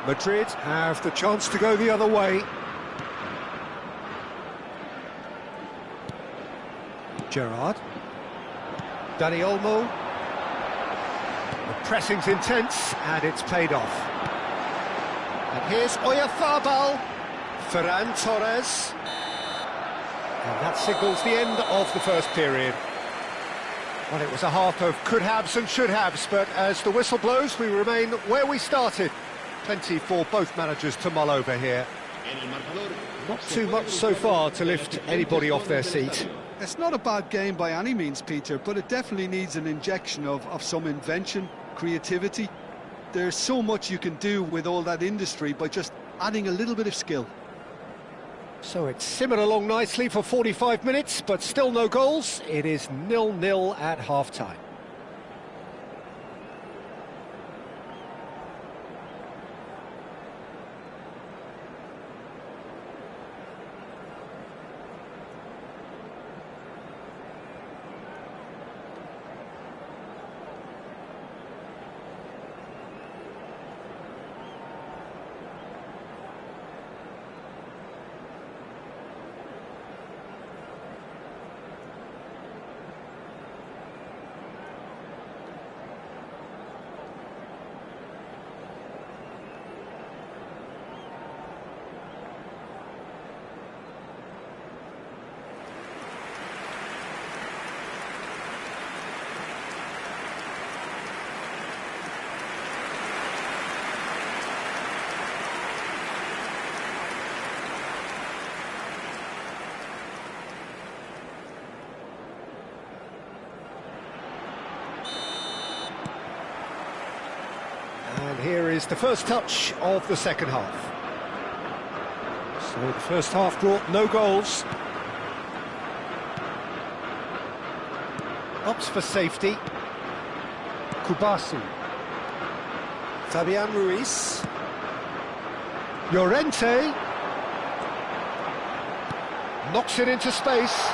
Madrid have the chance to go the other way. Gerrard. Dani Olmo. The pressing's intense and it's paid off. And here's Oyarzabal. Ferran Torres. And that signals the end of the first period. Well, it was a half of could-haves and should-haves, but as the whistle blows, we remain where we started. Plenty for both managers to mull over here. Not too much so far to lift anybody off their seat. It's not a bad game by any means, Peter, but it definitely needs an injection of some invention, creativity. There's so much you can do with all that industry by just adding a little bit of skill. So it's simmered along nicely for 45 minutes, but still no goals. It is 0-0 at half-time. And here is the first touch of the second half. So the first half brought no goals. Opts for safety. Kubasi. Fabian Ruiz. Llorente. Knocks it into space.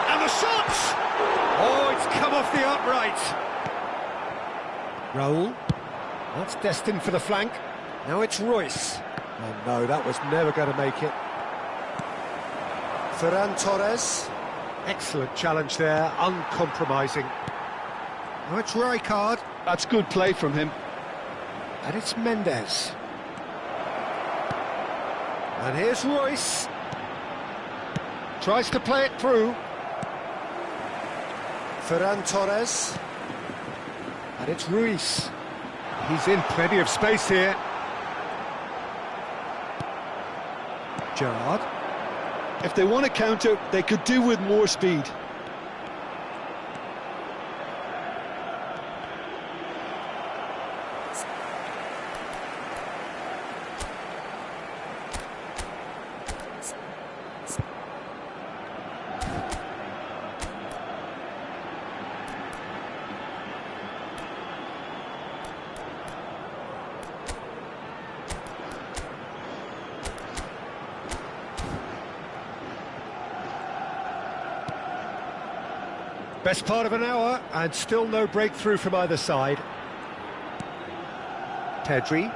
And the shot! Oh, it's come off the upright. Raul. That's destined for the flank. Now it's Royce. Oh no, that was never going to make it. Ferran Torres. Excellent challenge there, uncompromising. Now it's Rijkaard. That's good play from him. And it's Mendes. And here's Royce. Tries to play it through. Ferran Torres. And it's Ruiz. He's in plenty of space here. Gerrard. If they want to counter, they could do with more speed. Best part of an hour, and still no breakthrough from either side. Pedri.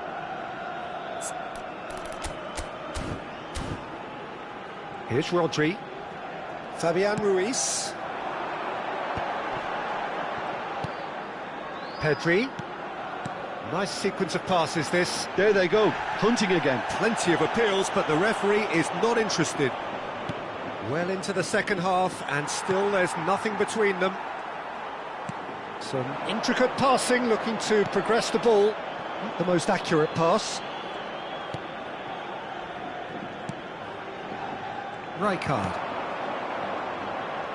Here's Rodri. Fabian Ruiz. Pedri. Nice sequence of passes, this. There they go, hunting again. Plenty of appeals, but the referee is not interested. Well into the second half, and still there's nothing between them. Some intricate passing, looking to progress the ball. Not the most accurate pass. Rijkaard.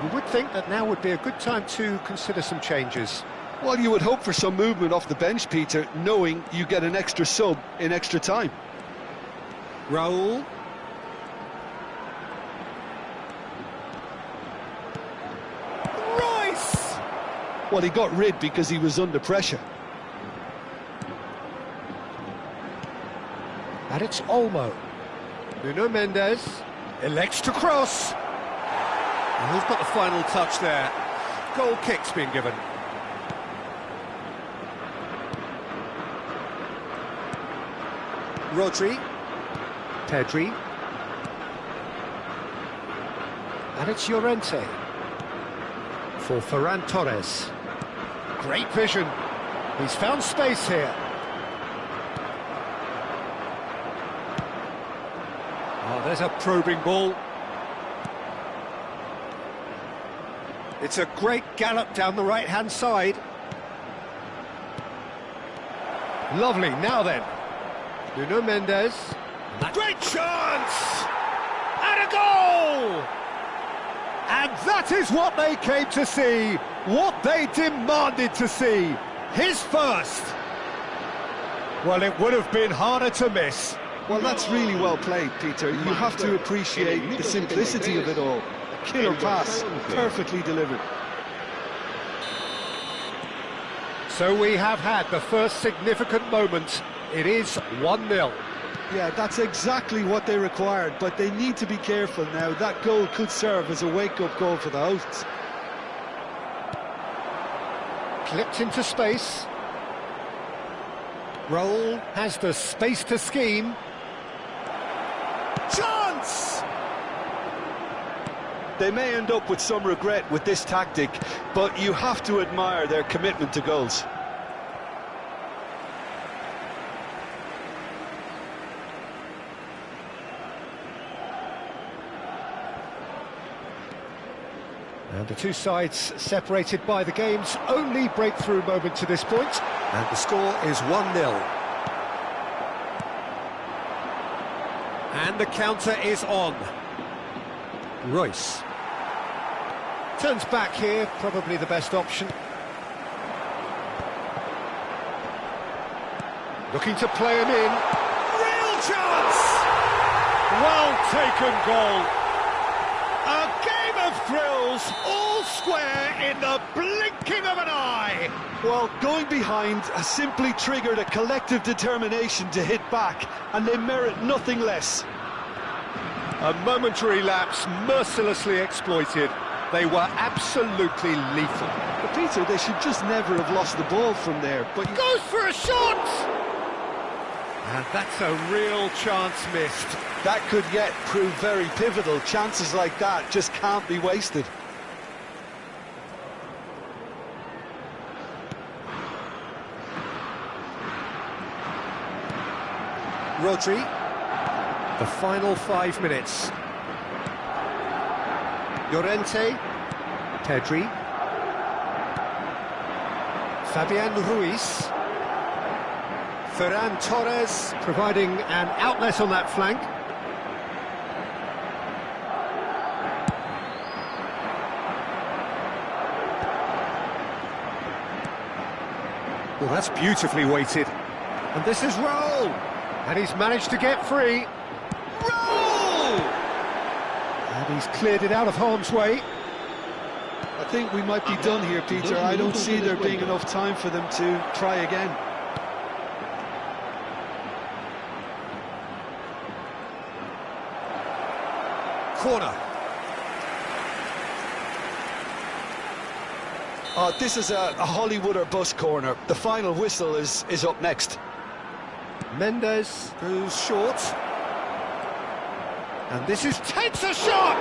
You would think that now would be a good time to consider some changes. Well, you would hope for some movement off the bench, Peter, knowing you get an extra sub in extra time. Raul. Royce! Well, he got rid because he was under pressure. And it's Olmo. Nuno Mendes elects to cross. And who's got the final touch there? Goal kick's been given. Rodri. Pedri. And it's Llorente. For Ferran Torres. Great vision. He's found space here. Oh, there's a probing ball. It's a great gallop down the right-hand side. Lovely, now then. Nuno Mendes. Great chance! And a goal! And that is what they came to see, what they demanded to see. His first. Well, it would have been harder to miss. Well, that's really well played, Peter. You have to appreciate the simplicity of it all. A killer pass, perfectly delivered. So we have had the first significant moment. It is 1-0. Yeah, that's exactly what they required, but they need to be careful now. That goal could serve as a wake-up goal for the hosts. Clipped into space. Raul has the space to scheme. Chance! They may end up with some regret with this tactic, but you have to admire their commitment to goals. And the two sides separated by the game's only breakthrough moment to this point, and the score is 1-0. And the counter is on. Royce. Turns back here, probably the best option. Looking to play him in. Real chance! Well taken goal. A game of thrills, all square in the blinking of an eye. Well, going behind has simply triggered a collective determination to hit back, and they merit nothing less. A momentary lapse mercilessly exploited. They were absolutely lethal. But Peter, they should just never have lost the ball from there. But goes for a shot! And that's a real chance missed. That could yet prove very pivotal. Chances like that just can't be wasted. Rodri. The final 5 minutes. Llorente. Pedri. Fabian Ruiz. Ferran Torres providing an outlet on that flank. Well, that's beautifully weighted. And this is Raul. And he's managed to get free. Raul! And he's cleared it out of harm's way. I think we might be done here, Peter. I don't see there being enough time for them to try again. Corner. This is a Hollywood or bust corner. The final whistle is up next. Mendes goes short. And this is takes a shot!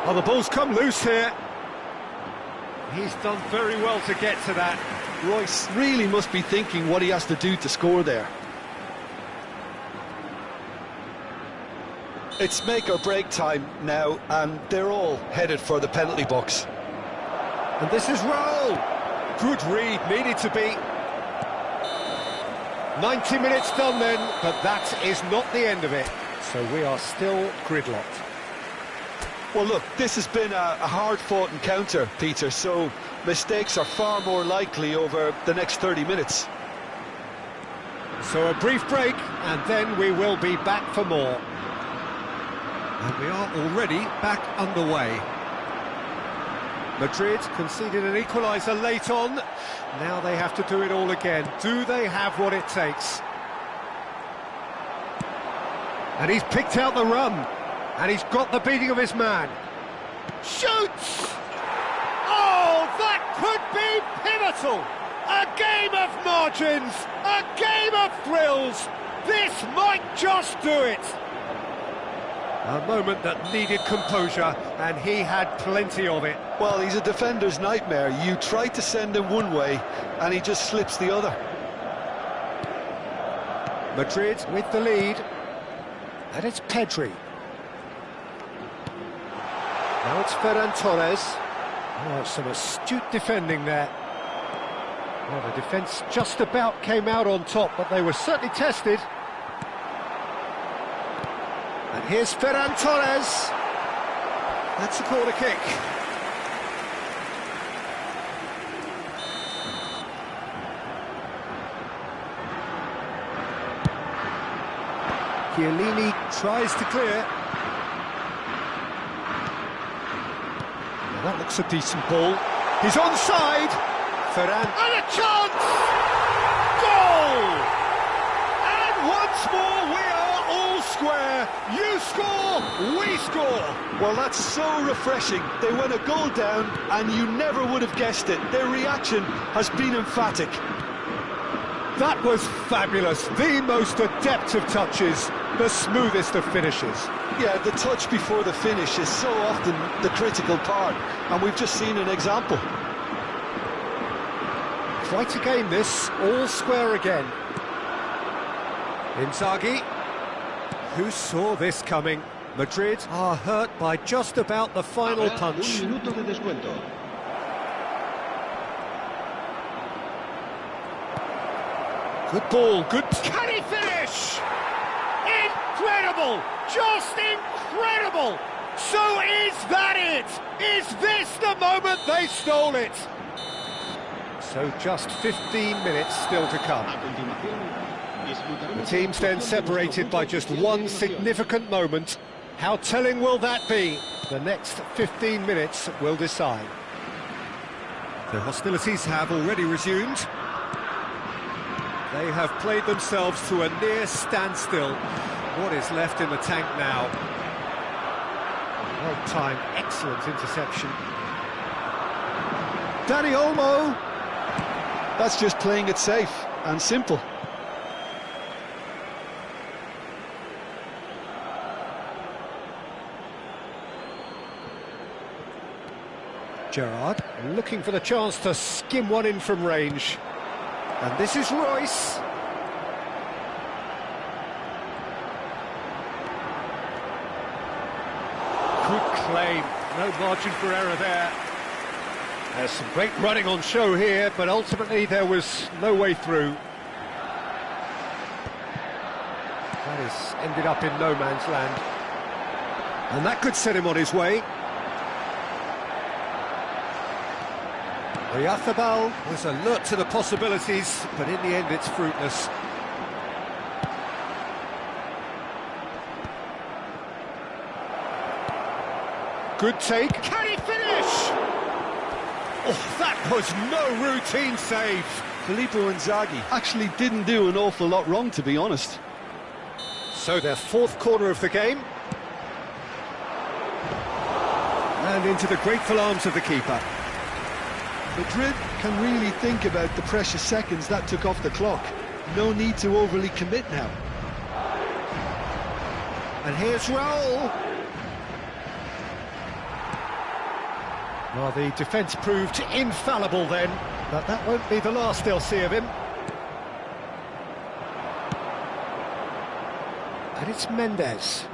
Oh, the ball's come loose here. He's done very well to get to that. Royce really must be thinking what he has to do to score there. It's make or break time now, and they're all headed for the penalty box. And this is Raul. Good read, needed to be. 90 minutes done then, but that is not the end of it. So we are still gridlocked. Well, look, this has been a hard-fought encounter, Peter, so mistakes are far more likely over the next 30 minutes. So a brief break, and then we will be back for more. And we are already back underway. Madrid conceded an equaliser late on. Now they have to do it all again. Do they have what it takes? And he's picked out the run. And he's got the beating of his man. Shoots! Oh, that could be pivotal! A game of margins! A game of thrills! This might just do it! A moment that needed composure, and he had plenty of it. Well, he's a defender's nightmare. You try to send him one way, and he just slips the other. Madrid with the lead, and it's Pedri. Now it's Ferran Torres. Oh, some astute defending there. Well, the defence just about came out on top, but they were certainly tested. And here's Ferran Torres. That's a corner kick. Chiellini tries to clear. Now that looks a decent ball. He's onside. Ferran. And a chance! Goal! And once more we are all square. You score, we score. Well, that's so refreshing. They went a goal down, and you never would have guessed it. Their reaction has been emphatic. That was fabulous. The most adept of touches, the smoothest of finishes. Yeah, the touch before the finish is so often the critical part, and we've just seen an example. Quite a game this, all square again. Inzaghi. Who saw this coming? Madrid are hurt by just about the final punch. Un minuto de descuento. Good ball, good... Can he finish? Incredible! Just incredible! So is that it? Is this the moment they stole it? So just 15 minutes still to come. The teams then separated by just one significant moment. How telling will that be? The next 15 minutes will decide. The hostilities have already resumed. They have played themselves to a near standstill. What is left in the tank now? Well timed, excellent interception. Dani Olmo. That's just playing it safe and simple. Gerrard looking for the chance to skim one in from range. And this is Royce. Good claim, no margin for error there. There's some great running on show here, but ultimately there was no way through. That has ended up in no man's land. And that could set him on his way. Oyarzabal was alert to the possibilities, but in the end it's fruitless. Good take. Can he finish? Oh, that was no routine save. Filippo Inzaghi actually didn't do an awful lot wrong, to be honest. So their fourth corner of the game. And into the grateful arms of the keeper. Madrid can really think about the precious seconds that took off the clock. No need to overly commit now. And here's Raul. Well, the defence proved infallible then, but that won't be the last they'll see of him. And it's Mendes.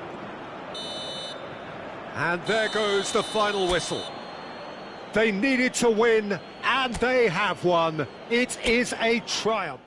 And there goes the final whistle. They needed to win, and they have won. It is a triumph.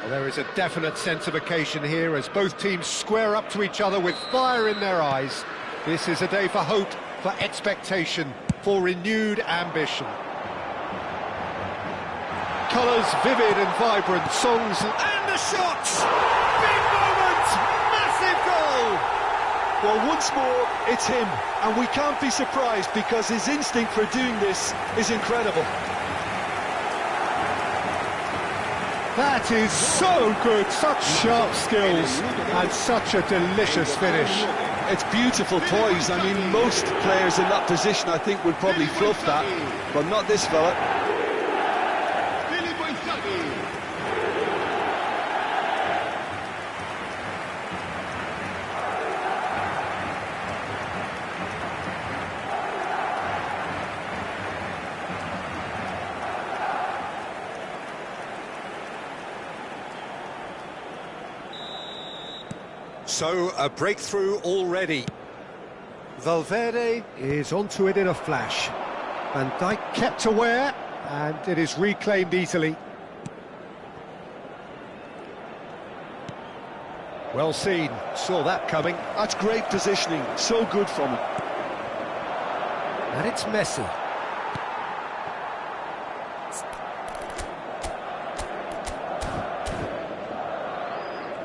Well, there is a definite sense of occasion here as both teams square up to each other with fire in their eyes. This is a day for hope, for expectation, for renewed ambition. Colours vivid and vibrant, songs and the shots! Big moment! Massive goal! Well, once more, it's him, and we can't be surprised because his instinct for doing this is incredible. That is so good, such sharp skills and such a delicious finish. It's beautiful poise. I mean, most players in that position, I think, would probably fluff that, but not this fella. So, a breakthrough already. Valverde is onto it in a flash. Van Dijk kept aware, and it is reclaimed easily. Well seen, saw that coming. That's great positioning, so good from him. And it's Messi.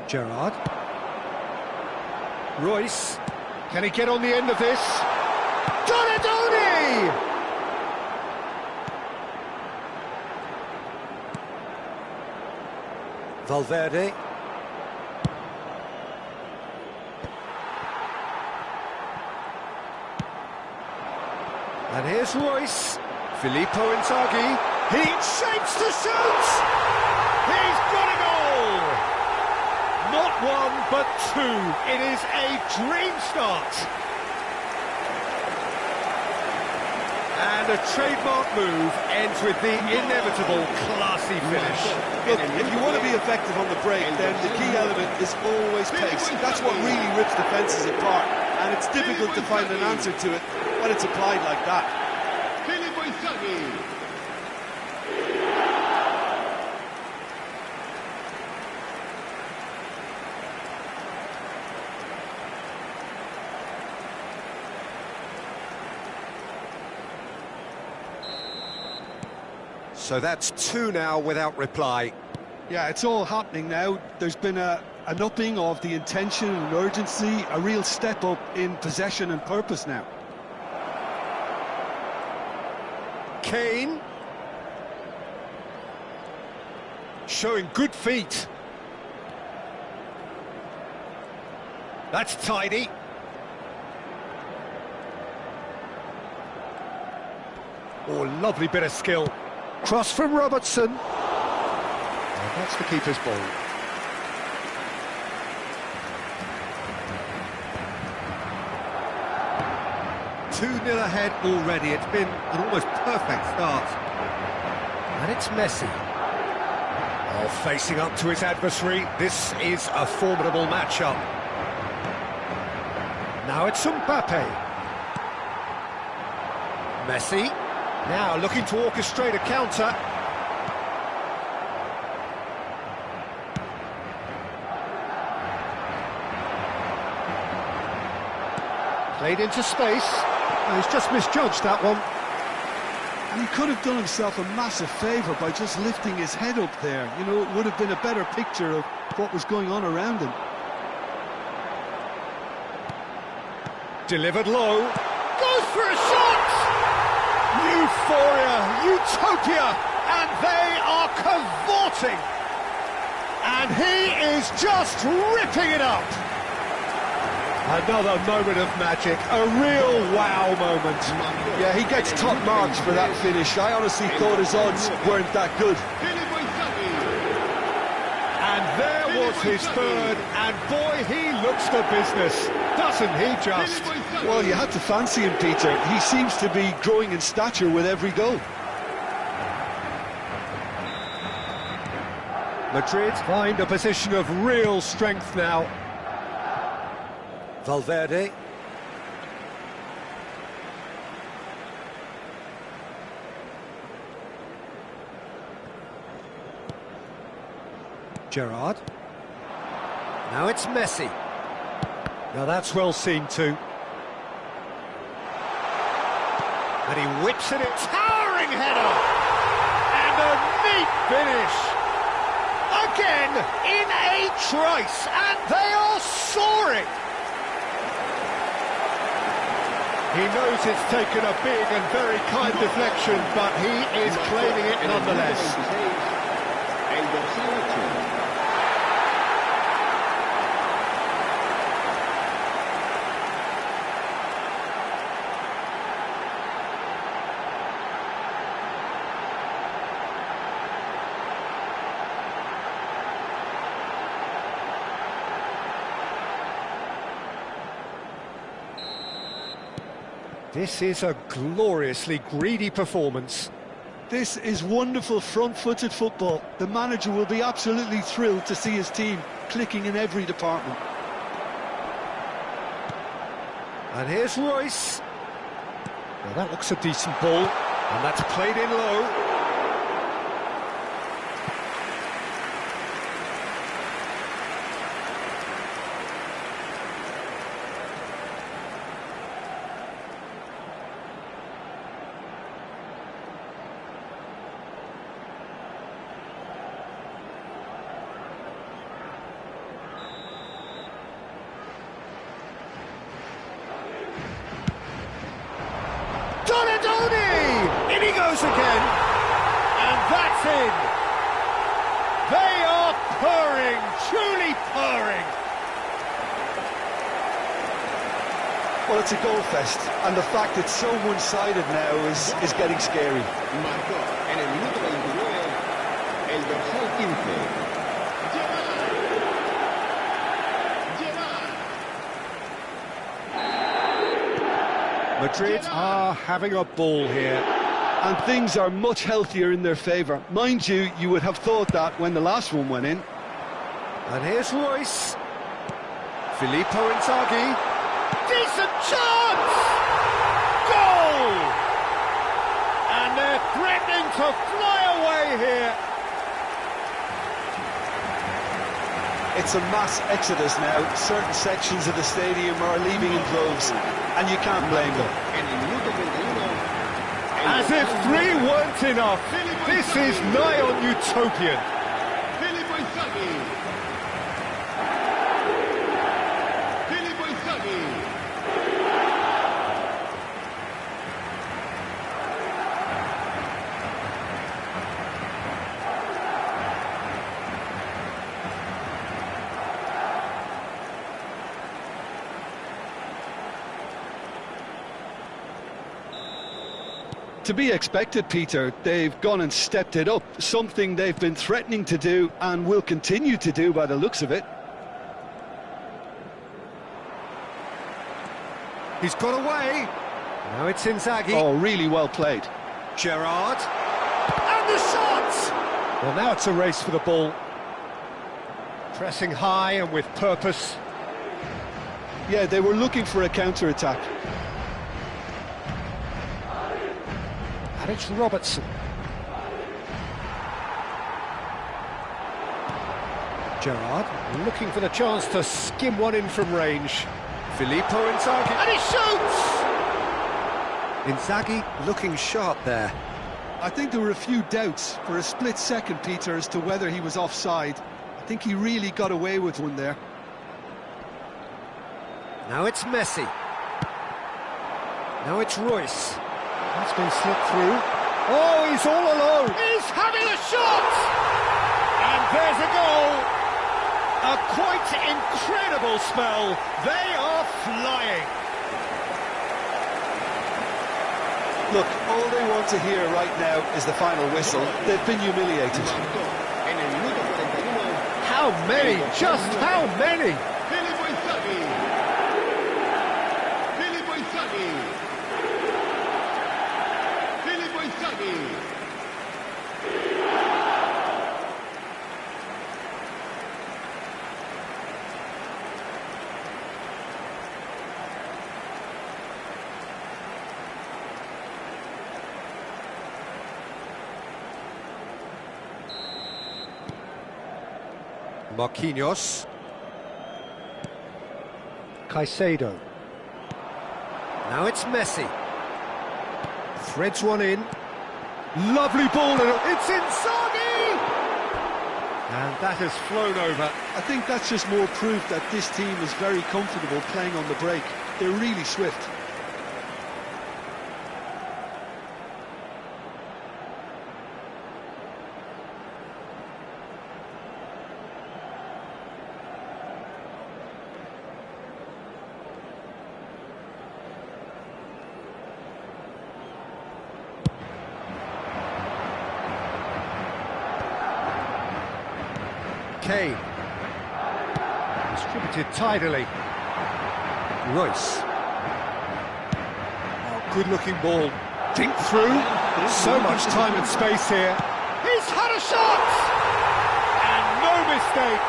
Gerrard. Royce, can he get on the end of this? Donadoni! Valverde. And here's Royce. Filippo Inzaghi. He shapes to shoot! He's got a goal! Not one, but two. It is a dream start. And a trademark move ends with the inevitable classy finish. Look, if you want to be effective on the break, then the key element is always pace. That's what really rips defences apart. And it's difficult to find an answer to it when it's applied like that. So that's two now without reply. Yeah, it's all happening now. There's been an upping of the intention and urgency, a real step up in possession and purpose now. Kane. Showing good feet. That's tidy. Oh, lovely bit of skill. Cross from Robertson. And that's the keeper's ball. Two-nil ahead already. It's been an almost perfect start. And it's Messi. Oh, facing up to his adversary. This is a formidable matchup. Now it's Mbappe. Messi. Now looking to orchestrate a counter. Played into space. Oh, he's just misjudged that one. And he could have done himself a massive favour by just lifting his head up there. You know, it would have been a better picture of what was going on around him. Delivered low. Goes for a shot! Euphoria, utopia, and they are cavorting. And he is just ripping it up. Another moment of magic, a real wow moment. Yeah, he gets top marks for that finish. I honestly thought his odds weren't that good. And there was his third, and boy, he looks the business, doesn't he just? Well, you had to fancy him, Peter. He seems to be growing in stature with every goal. Madrid find a position of real strength now. Valverde. Gerrard. Now it's Messi. Now that's well seen too. And he whips it in. Towering header! And a neat finish! Again, in a trice, and they are soaring! He knows it's taken a big and very kind deflection, but he is claiming it nonetheless. This is a gloriously greedy performance. This is wonderful front-footed football. The manager will be absolutely thrilled to see his team clicking in every department. And here's Royce. Well, that looks a decent ball, and that's played in low. In he goes again, and that's in. They are purring, truly purring. Well, it's a goal fest, and the fact it's so one-sided now is getting scary. Marcó en el minuto 29 el dorsal 15. Madrid are having a ball here. And things are much healthier in their favour. Mind you, you would have thought that when the last one went in. And here's Royce. Filippo Inzaghi. Decent chance! Goal! And they're threatening to fly away here. It's a mass exodus now. Certain sections of the stadium are leaving in droves, and you can't blame them. As if 3 weren't enough, this is nigh on utopian. To be expected, Peter. They've gone and stepped it up, something they've been threatening to do and will continue to do by the looks of it. He's got away. Now it's Inzaghi. Oh, really well played. Gerrard. And the shot! Well, now it's a race for the ball. Pressing high and with purpose. Yeah, they were looking for a counter-attack. And it's Robertson. Gerrard looking for the chance to skim one in from range. Filippo Inzaghi. And he shoots! Inzaghi looking sharp there. I think there were a few doubts for a split second, Peter, as to whether he was offside. I think he really got away with one there. Now it's Messi. Now it's Royce. That's been slipped through. Oh, he's all alone. He's having a shot! And there's a goal. A quite incredible spell. They are flying. Look, all they want to hear right now is the final whistle. They've been humiliated. How many? Just how many? Marquinhos. Caicedo. Now it's Messi. Threads one in. Lovely ball. It's Inzaghi! And that has flown over. I think that's just more proof that this team is very comfortable playing on the break. They're really swift. Kane. Distributed tidily. Royce. Oh, good-looking ball. Think through. So much time and space here. He's had a shot! And no mistake.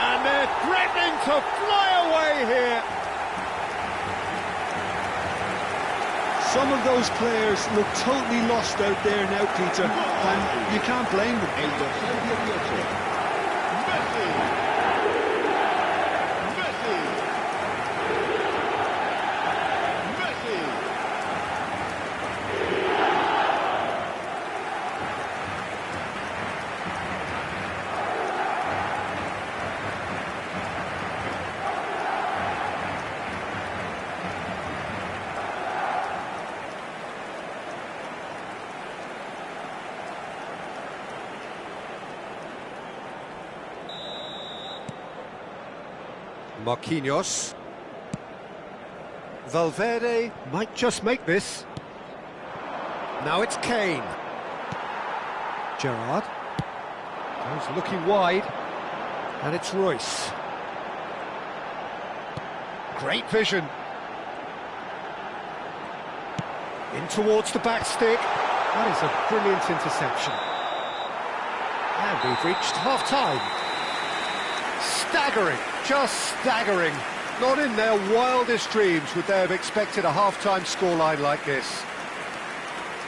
And they're threatening to fly away here. Some of those players look totally lost out there now, Peter, and you can't blame them. El dorsal 18. Messi. Messi. Messi. Marquinhos. Valverde might just make this. Now it's Kane. Gerrard. Goes looking wide. And it's Royce. Great vision. In towards the back stick. That is a brilliant interception. And we've reached half-time. Staggering, just staggering. Not in their wildest dreams would they have expected a half-time scoreline like this.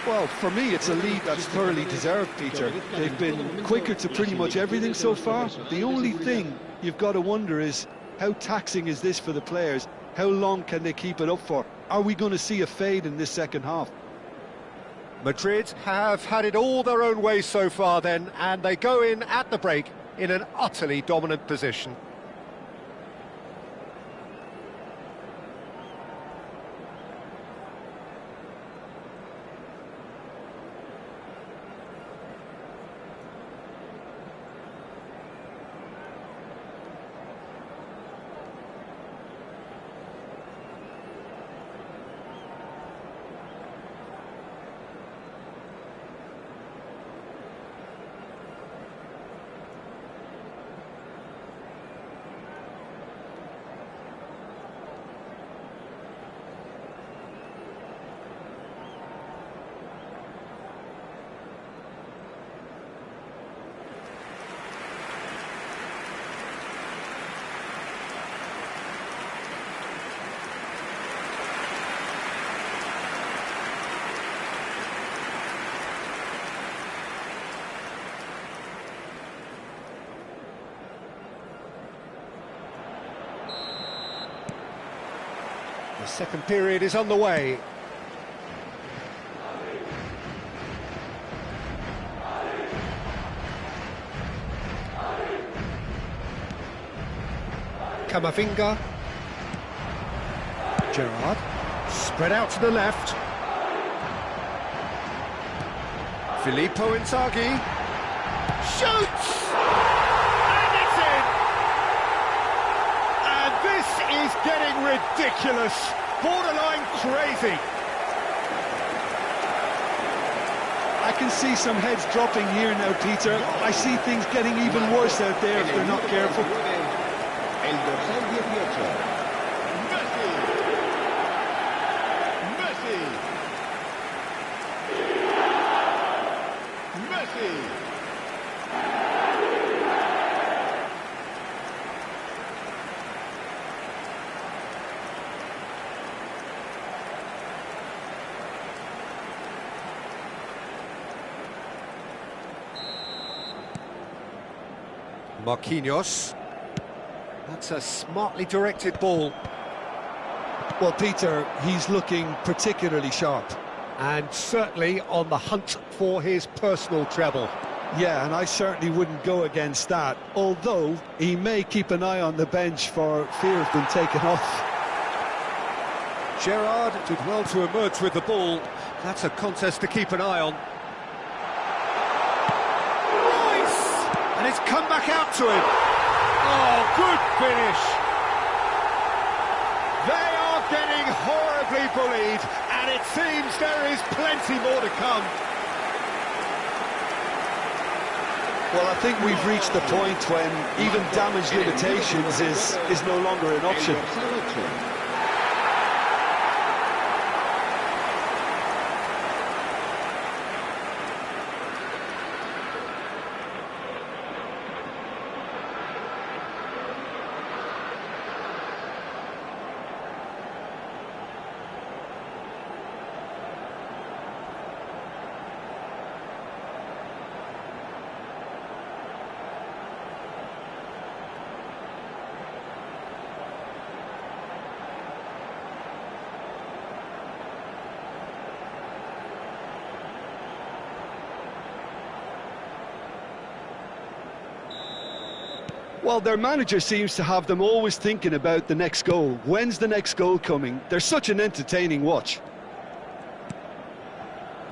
Well, for me, it's a lead that's thoroughly deserved, Peter. They've been quicker to pretty much everything so far. The only thing you've got to wonder is, how taxing is this for the players? How long can they keep it up for? Are we going to see a fade in this second half? Madrid have had it all their own way so far then, and they go in at the break in an utterly dominant position. The second period is on the way. Camavinga. Gerrard. Spread out to the left. Filippo Inzaghi. Shoots! And it's in! And this is getting ridiculous. Borderline crazy. I can see some heads dropping here now, Peter. I see things getting even worse out there if they're not careful. El dorsal 18. Messi. Messi. Messi. Marquinhos. That's a smartly directed ball. Well, Peter, he's looking particularly sharp. And certainly on the hunt for his personal treble. Yeah, and I certainly wouldn't go against that, although he may keep an eye on the bench for fear of them taken off. Gerrard did well to emerge with the ball. That's a contest to keep an eye on. Nice! And it's come back out to him. Oh, good finish. They are getting horribly bullied, and it seems there is plenty more to come. Well, I think we've reached the point when even damage limitations is no longer an option. Well, their manager seems to have them always thinking about the next goal. When's the next goal coming? They're such an entertaining watch.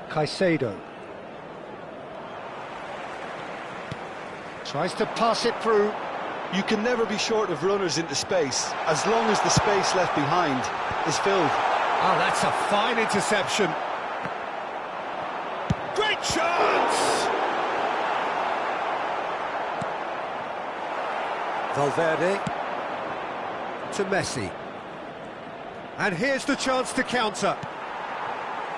Caicedo. Tries to pass it through. You can never be short of runners into space, as long as the space left behind is filled. Oh, that's a fine interception. Great chance! Valverde to Messi. And here's the chance to counter.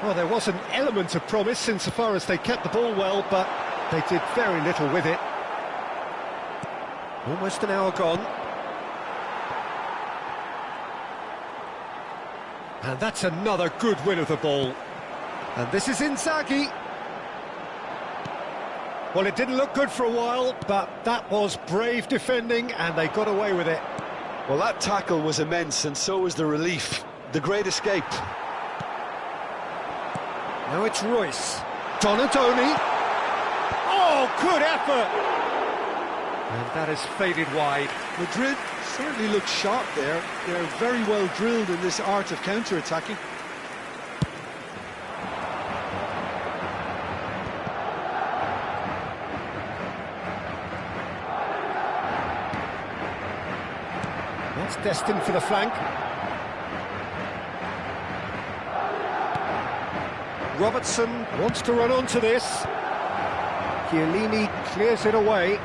Well, there was an element of promise insofar as they kept the ball well, but they did very little with it. Almost an hour gone. And that's another good win of the ball. And this is Inzaghi. Well, it didn't look good for a while, but that was brave defending, and they got away with it. Well, that tackle was immense, and so was the relief. The great escape. Now it's Royce. Donadoni. Oh, good effort! And that has faded wide. Madrid certainly look sharp there. They're very well drilled in this art of counter-attacking. That's destined for the flank. Robertson wants to run onto this. Chiellini clears it away.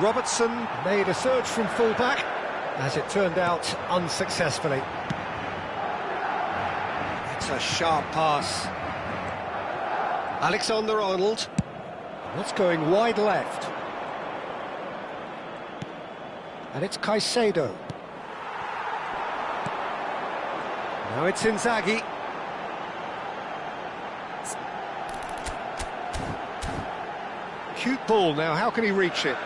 Robertson made a surge from full-back, as it turned out, unsuccessfully. It's a sharp pass. Alexander-Arnold. That's going wide left. And it's Caicedo. Now it's Inzaghi. Cute ball now, how can he reach it?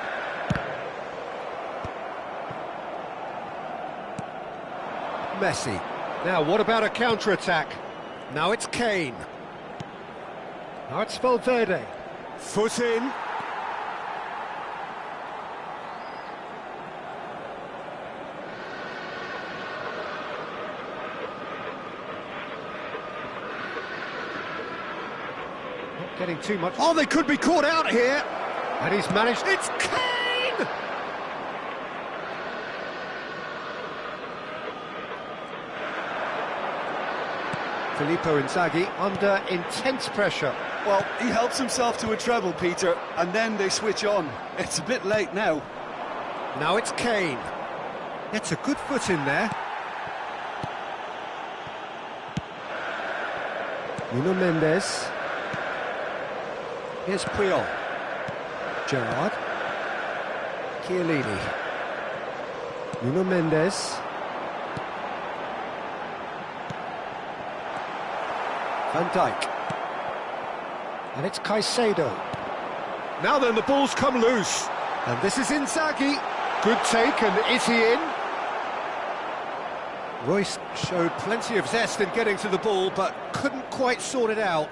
Messi. Now, what about a counter-attack? Now it's Kane. Now it's Valverde. Foot in. Not getting too much. Oh, they could be caught out here. And he's managed. It's Kane! Filippo Inzaghi under intense pressure. Well, he helps himself to a treble, Peter, and then they switch on. It's a bit late now. Now it's Kane. It's a good foot in there. Nuno Mendes. Here's Puyol. Gerrard. Chiellini. Nuno Mendes. Van Dijk. And it's Caicedo. Now then, the ball's come loose. And this is Inzaghi. Good take, and is he in? Royce showed plenty of zest in getting to the ball, but couldn't quite sort it out.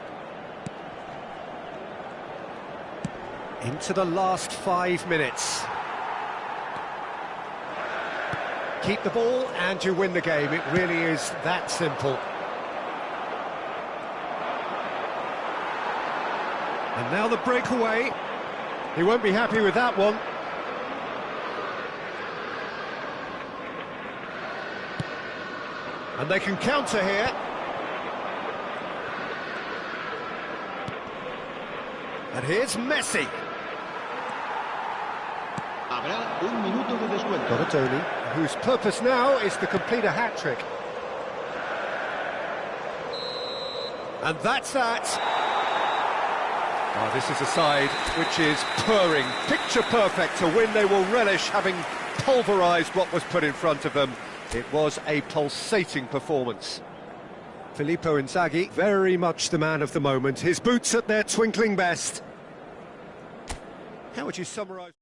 Into the last 5 minutes. Keep the ball and you win the game. It really is that simple. And now the breakaway. He won't be happy with that one. And they can counter here. And here's Messi. Habrá un minuto de descuento. Donatoni, whose purpose now is to complete a hat-trick. And that's that. Oh, this is a side which is purring, picture perfect to win. They will relish having pulverised what was put in front of them. It was a pulsating performance. Filippo Inzaghi, very much the man of the moment. His boots at their twinkling best. How would you summarise?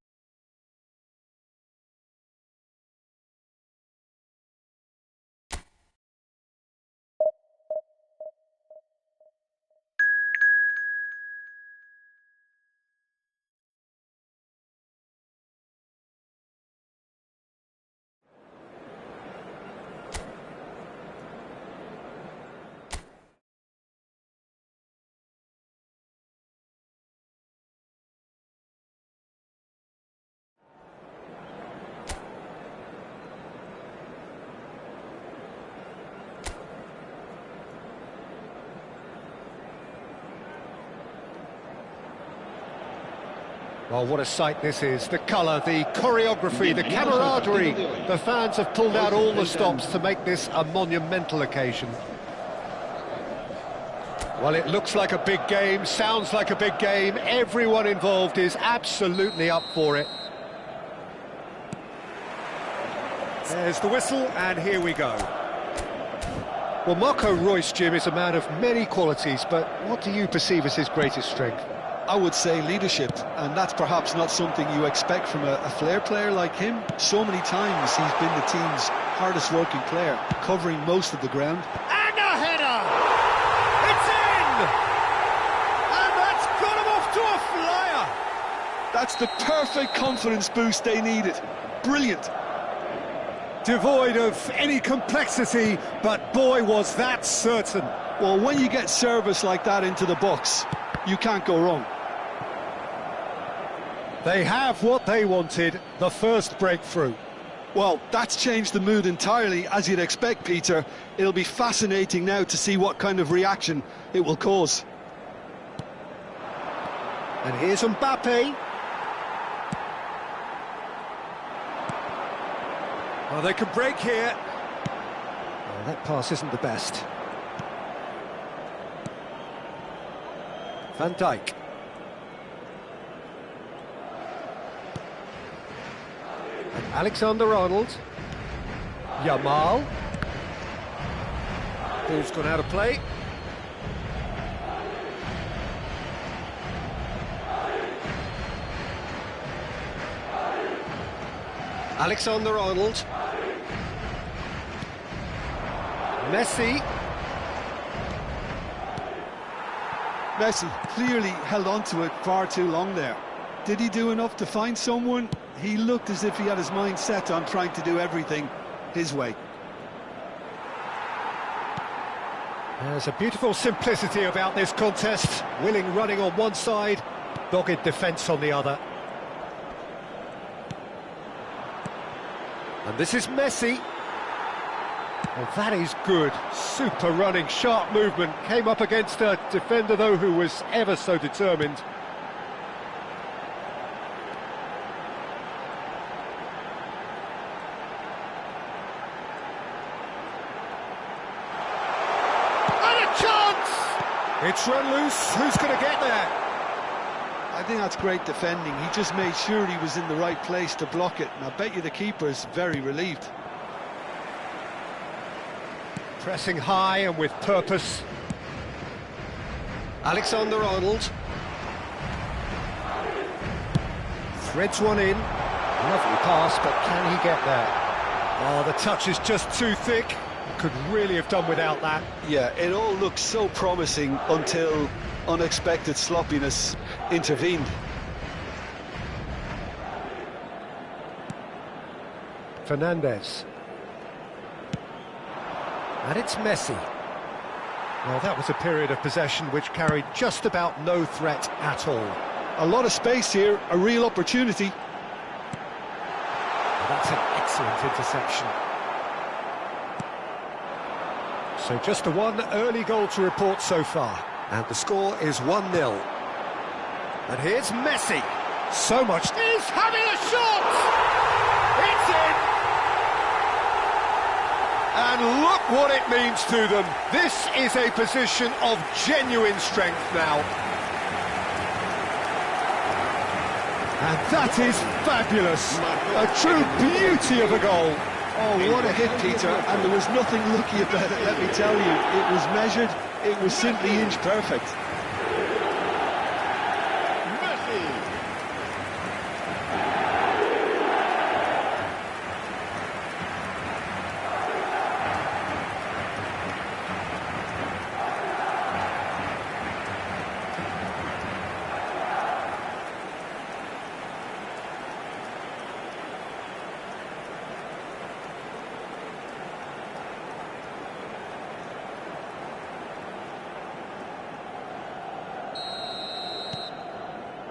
Well, what a sight this is. The colour, the choreography, the camaraderie. The fans have pulled out all the stops to make this a monumental occasion. Well, it looks like a big game, sounds like a big game. Everyone involved is absolutely up for it. There's the whistle, and here we go. Well, Marco Reus, Jim, is a man of many qualities, but what do you perceive as his greatest strength? I would say leadership, and that's perhaps not something you expect from a flair player like him. So many times he's been the team's hardest working player, covering most of the ground. And a header! It's in! And that's got him off to a flyer! That's the perfect confidence boost they needed. Brilliant. Devoid of any complexity, but boy, was that certain. Well, when you get service like that into the box, you can't go wrong. They have what they wanted, the first breakthrough. Well, that's changed the mood entirely, as you'd expect, Peter. It'll be fascinating now to see what kind of reaction it will cause. And here's Mbappe. Well, they can break here. Well, that pass isn't the best. Van Dijk. And Alexander-Arnold. Yamal. Ball's gone out of play. Alexander-Arnold. Messi. Messi clearly held on to it far too long there. Did he do enough to find someone? He looked as if he had his mind set on trying to do everything his way. There's a beautiful simplicity about this contest. Willing running on one side, dogged defence on the other. And this is Messi. Well, that is good. Super running, sharp movement. Came up against a defender, though, who was ever so determined. And a chance! It's run loose. Who's going to get there? I think that's great defending. He just made sure he was in the right place to block it. And I bet you the keeper's very relieved. Pressing high and with purpose. Alexander-Arnold. Threads one in. Lovely pass, but can he get there? Oh, the touch is just too thick. Could really have done without that. Yeah, it all looked so promising until unexpected sloppiness intervened. Fernandez. And it's Messi. Well, that was a period of possession which carried just about no threat at all. A lot of space here, a real opportunity. Well, that's an excellent interception. So just the one early goal to report so far. And the score is 1-0. And here's Messi. So much. He's having a shot! It's in! And look what it means to them. This is a position of genuine strength now. And that is fabulous. A true beauty of a goal. Oh, what a hit, Peter, and there was nothing lucky about it, let me tell you. It was measured, it was simply inch perfect.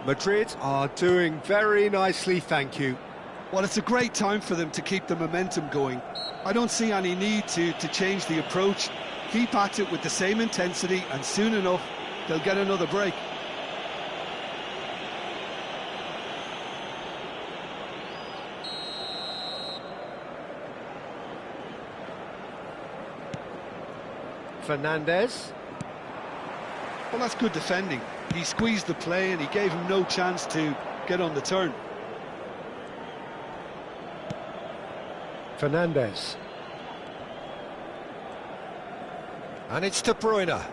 Madrid are doing very nicely, thank you. Well, it's a great time for them to keep the momentum going. I don't see any need to change the approach. Keep at it with the same intensity, and soon enough, they'll get another break. Fernandez. Well, that's good defending. He squeezed the play and he gave him no chance to get on the turn. Fernandez. And it's De Bruyne.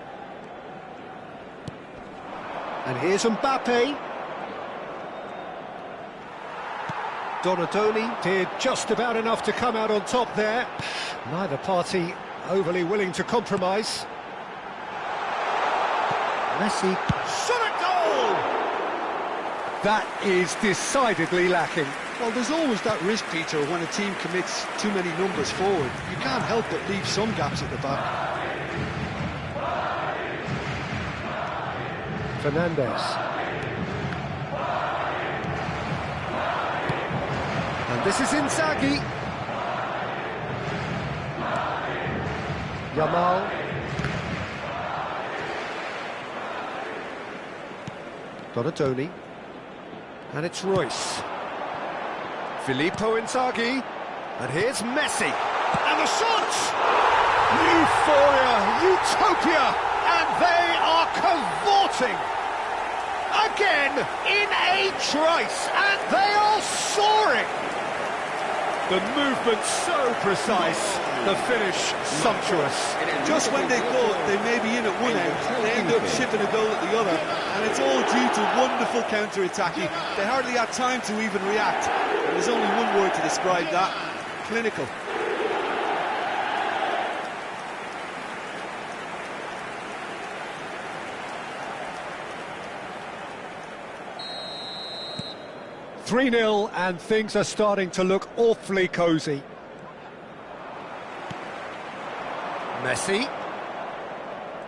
And here's Mbappe. Donatoni did just about enough to come out on top there. Neither party overly willing to compromise. Messi. Shot at goal! That is decidedly lacking. Well, there's always that risk, Peter, when a team commits too many numbers forward. You can't help but leave some gaps at the back. Fernandez. And this is Inzaghi. Yamal. Donatoni. And it's Royce. Filippo Inzaghi. And here's Messi. And the shot! Euphoria, utopia, and they are cavorting. Again, in a trice, and they are soaring. The movement so precise, the finish sumptuous. Just when they thought they may be in at one end, they end up shipping a goal at the other, and it's all due to wonderful counter-attacking. They hardly had time to even react. And there's only one word to describe that: clinical. (3-0) and things are starting to look awfully cosy. Messi.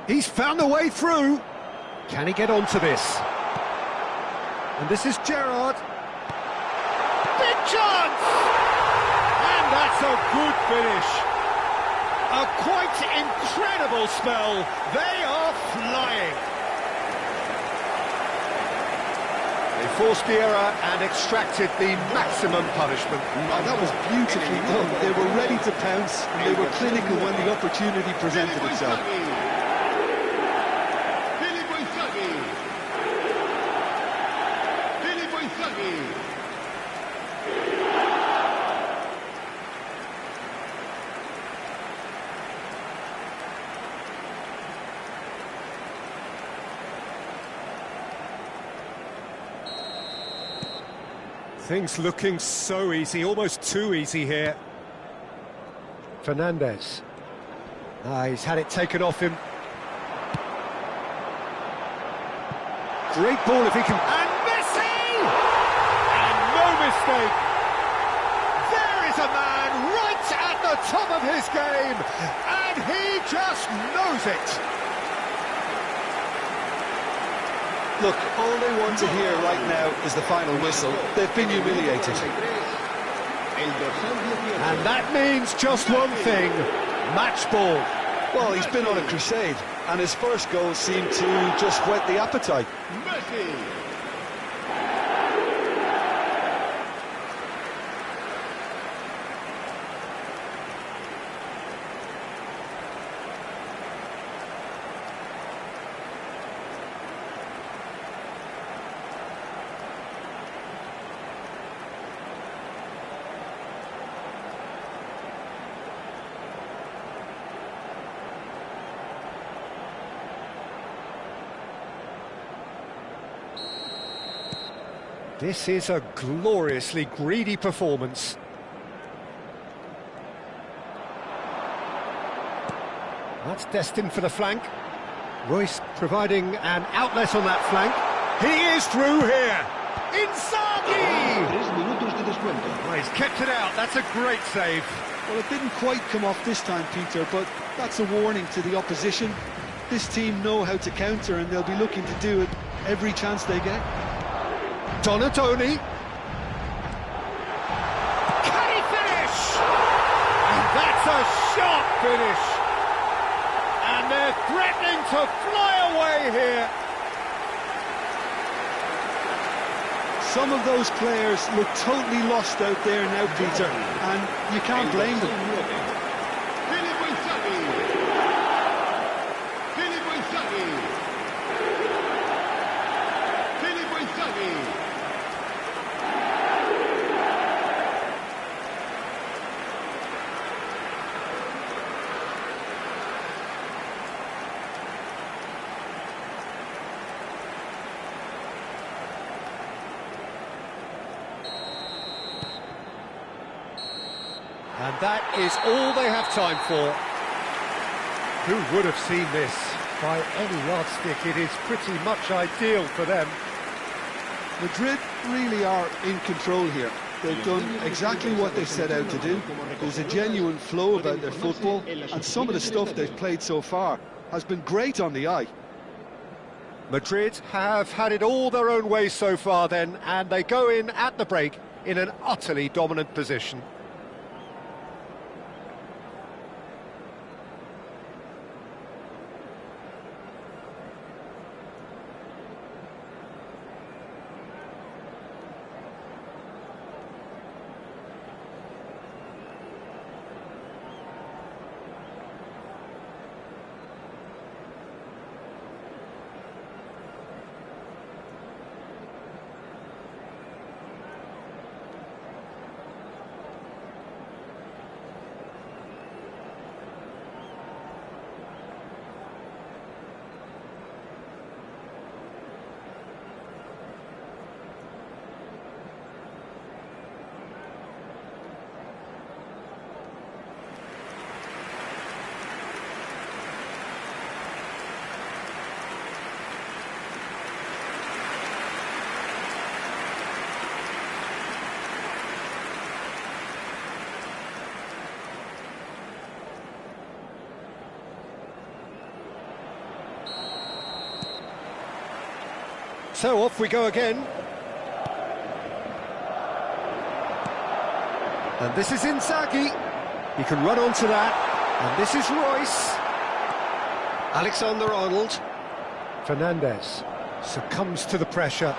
He's found a way through. Can he get onto this? And this is Gerrard. Big chance! And that's a good finish. A quite incredible spell. They are flying. They forced the error and extracted the maximum punishment. Oh, that was beautifully done. They were ready to pounce, and they were clinical when the opportunity presented itself. Things looking so easy, almost too easy here. Fernandez. He's had it taken off him. Great ball if he can... And Messi! And no mistake! There is a man right at the top of his game, and he just knows it. Look, all they want to hear right now is the final whistle. They've been humiliated. And that means just one thing, match ball. Well, he's been on a crusade, and his first goal seemed to just whet the appetite. Messi. This is a gloriously greedy performance. That's destined for the flank. Royce providing an outlet on that flank. He is through here. Inzaghi! Oh, he's kept it out. That's a great save. Well, it didn't quite come off this time, Peter, but that's a warning to the opposition. This team know how to counter, and they'll be looking to do it every chance they get. Donatoni. Can he finish? And that's a sharp finish. And they're threatening to fly away here. Some of those players look totally lost out there now, Peter, and you can't blame them. And that is all they have time for. Who would have seen this? By any yardstick, it is pretty much ideal for them. Madrid really are in control here. They've done exactly what they set out to do. There's a genuine flow about their football, and some of the stuff they've played so far has been great on the eye. Madrid have had it all their own way so far then, and they go in at the break in an utterly dominant position. So off we go again. And this is Inzaghi. He can run onto that. And this is Royce. Alexander-Arnold. Fernandez succumbs to the pressure.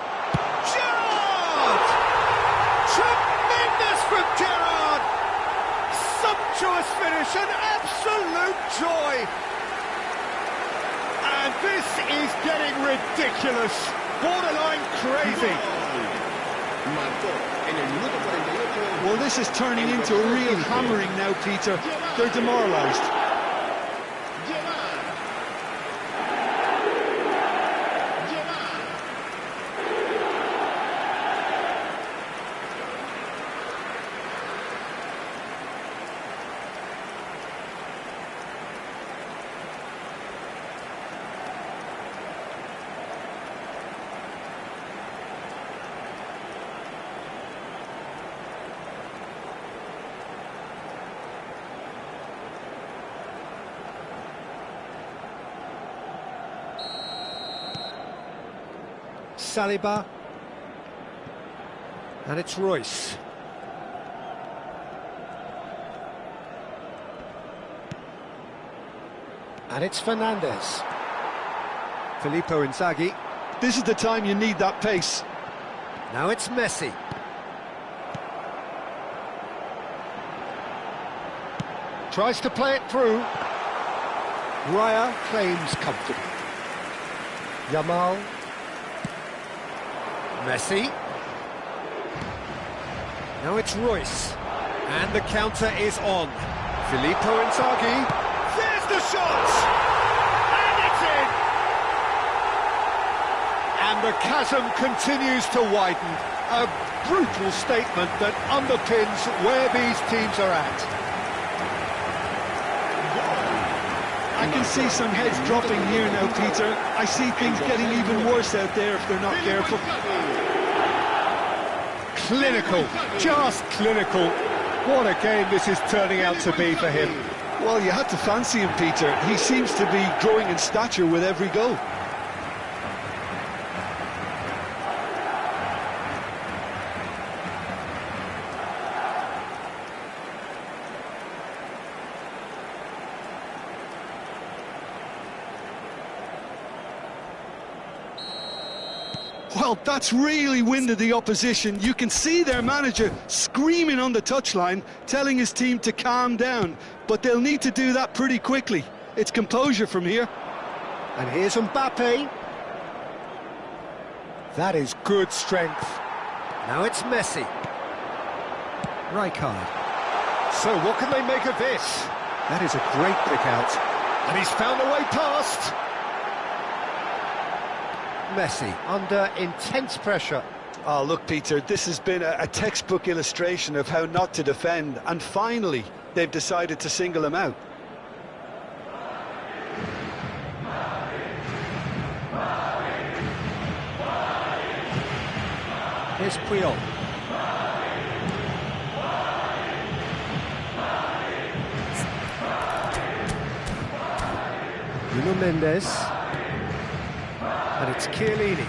Gerrard! Tremendous from Gerrard! Sumptuous finish, an absolute joy! And this is getting ridiculous. Borderline crazy. Well, this is turning into a real hammering now, Peter. They're demoralised. Saliba. And it's Royce. And it's Fernandez. Filippo Inzaghi. This is the time you need that pace. Now it's Messi. Tries to play it through. Raya claims comfortably. Yamal. Messi. Now it's Royce. And the counter is on. Filippo Inzaghi. There's the shot! And it's in! And the chasm continues to widen. A brutal statement that underpins where these teams are at. I can see some heads dropping here now, Peter. I see things getting even worse out there if they're not careful. Clinical, just clinical. What a game this is turning out to be for him. Well, you had to fancy him, Peter. He seems to be growing in stature with every goal. Well, that's really winded the opposition. You can see their manager screaming on the touchline, telling his team to calm down. But they'll need to do that pretty quickly. It's composure from here. And here's Mbappe. That is good strength. Now it's Messi. Rijkaard. So what can they make of this? That is a great pick out. And he's found a way past. Messi under intense pressure. Oh, look, Peter, this has been a textbook illustration of how not to defend, and finally they've decided to single him out. Here's Puyol. Nuno Mendes. And it's Chiellini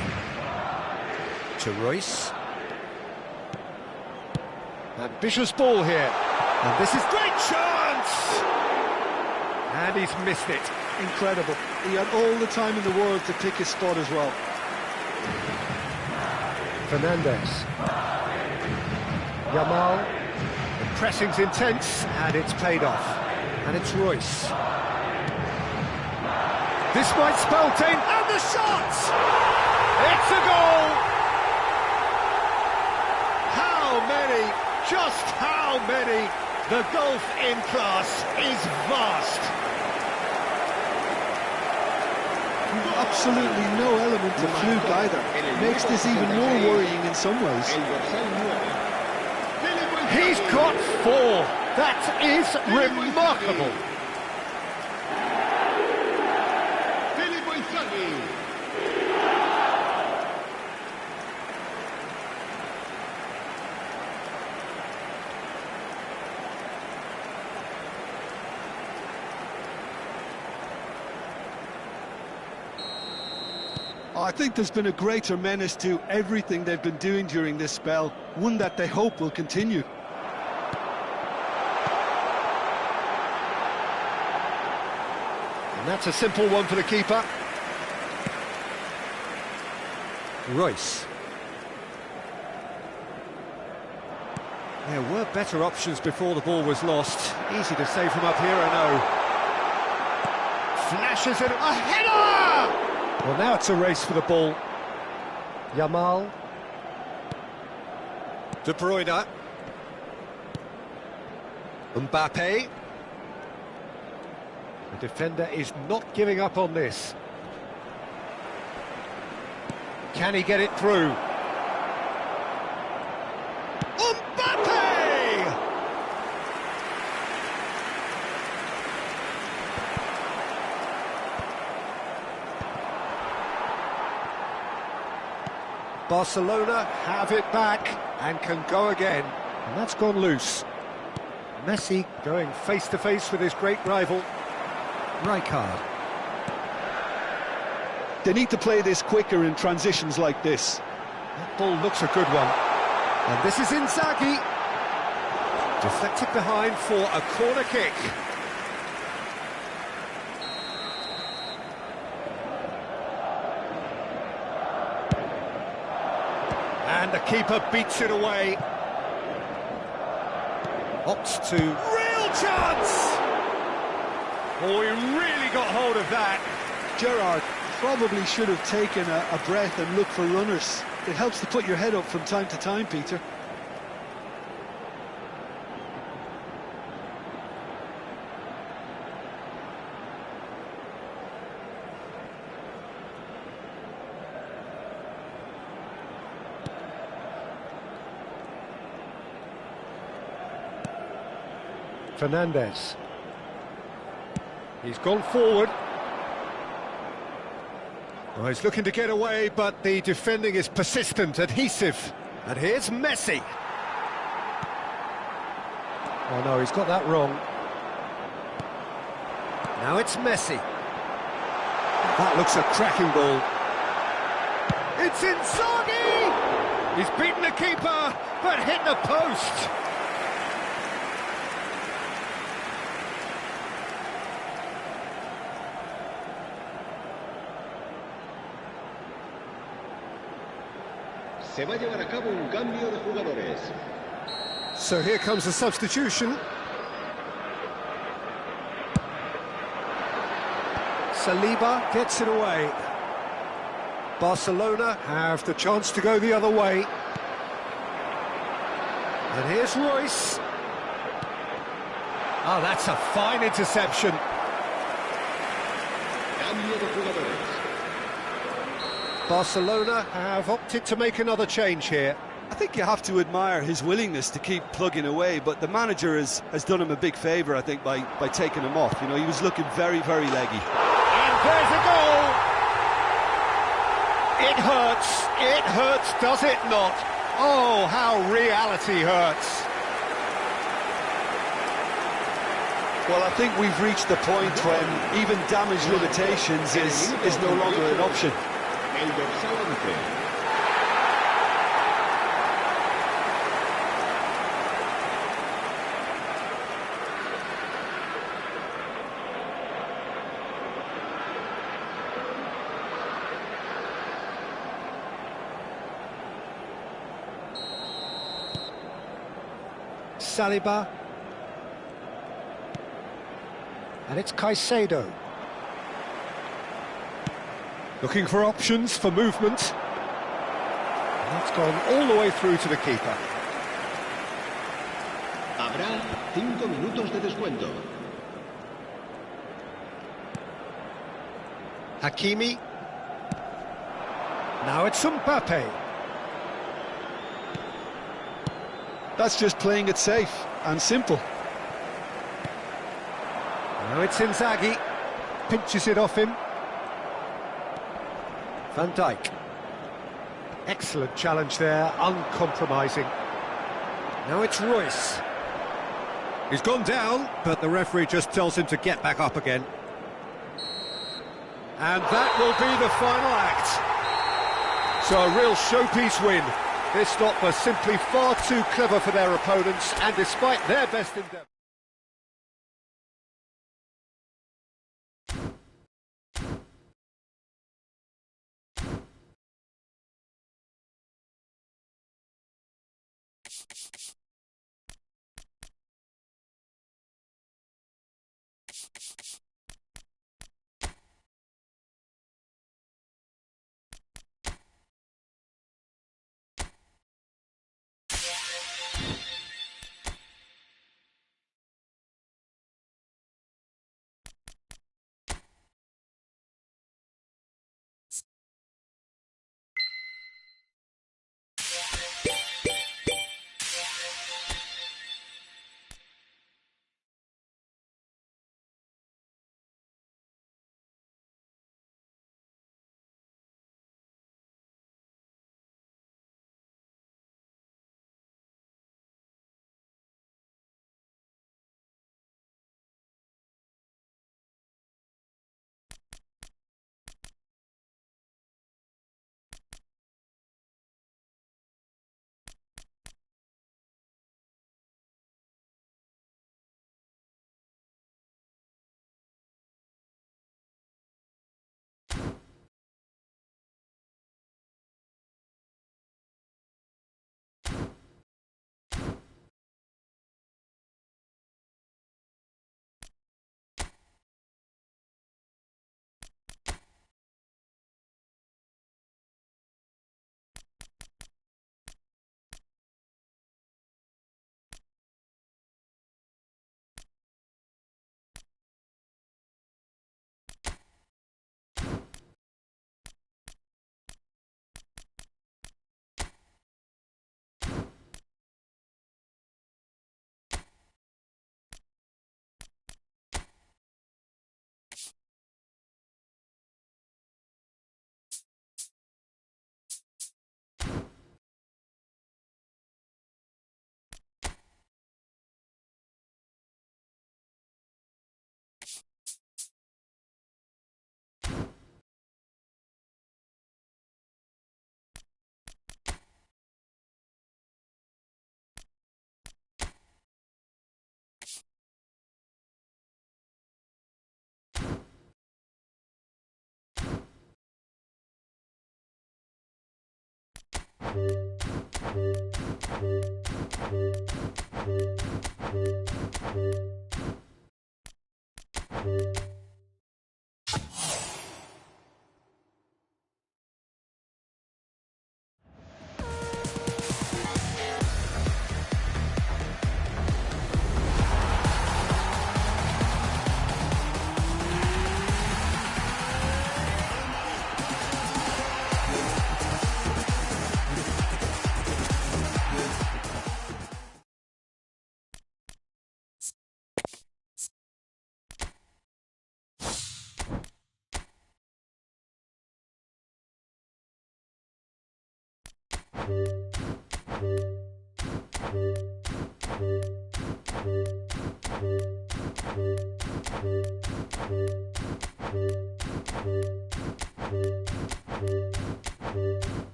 to Royce. Ambitious ball here. And this is great chance! And he's missed it. Incredible. He had all the time in the world to pick his spot as well. Fernandez. Yamal. The pressing's intense, and it's paid off. And it's Royce. This might spell danger, and the shot! It's a goal! How many, just how many? The gulf in class is vast. Absolutely no element of fluke either. Makes this even more worrying in some ways. He's got 4. That is remarkable. I think there's been a greater menace to everything they've been doing during this spell, one that they hope will continue. And that's a simple one for the keeper. Royce. There were better options before the ball was lost. Easy to save from up here, I know. Flashes it, a header! Well, now it's a race for the ball. Yamal. De Bruyne. Mbappe. The defender is not giving up on this. Can he get it through? Mbappe! Barcelona have it back and can go again. And that's gone loose. Messi going face-to-face with his great rival. Rijkaard. They need to play this quicker in transitions like this. That ball looks a good one. And this is Inzaghi. Deflected behind for a corner kick. And the keeper beats it away. Opts to... Real chance! Oh, he really got hold of that. Gerrard probably should have taken a breath and looked for runners. It helps to put your head up from time to time, Peter. Fernandez. He's gone forward. Oh, he's looking to get away, but the defending is persistent, adhesive. And here's Messi. Oh no, he's got that wrong. Now it's Messi. That looks a cracking ball. It's Inzaghi! He's beaten the keeper, but hit the post. Se va a llevar a cabo un cambio de jugadores. So here comes the substitution. Saliba gets it away. Barcelona have the chance to go the other way. And here's Royce. Oh, that's a fine interception. Cambio de jugadores. Barcelona have opted to make another change here. I think you have to admire his willingness to keep plugging away, but the manager has done him a big favour, I think, by taking him off. You know, he was looking very, very leggy. And there's a goal! It hurts, does it not? Oh, how reality hurts. Well, I think we've reached the point when even damage limitations is no longer an option. El dorsal 11. Saliba. And it's Caicedo. Looking for options for movement. That's gone all the way through to the keeper. Habrá 5 minutos de descuento. Hakimi. Now it's Mbappe. That's just playing it safe and simple. Now it's Inzaghi. Pinches it off him. Van Dijk. Excellent challenge there, uncompromising. Now it's Royce. He's gone down, but the referee just tells him to get back up again. And that will be the final act. So a real showpiece win. This stop was simply far too clever for their opponents, and despite their best endeavour.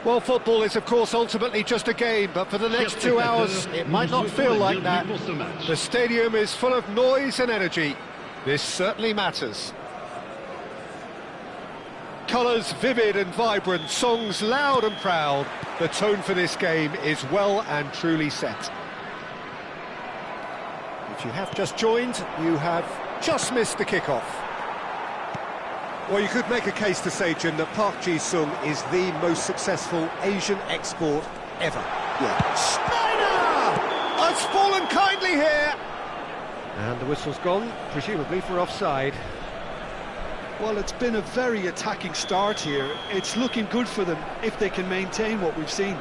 Well, football is, of course, ultimately just a game, but for the next 2 hours, it might not feel like that. The stadium is full of noise and energy. This certainly matters. Colours vivid and vibrant, songs loud and proud. The tone for this game is well and truly set. If you have just joined, you have just missed the kickoff. Well, you could make a case to say, Jim, that Park Ji-sung is the most successful Asian export ever. Yeah. Schneider has fallen kindly here. And the whistle's gone, presumably for offside. Well, it's been a very attacking start here. It's looking good for them if they can maintain what we've seen.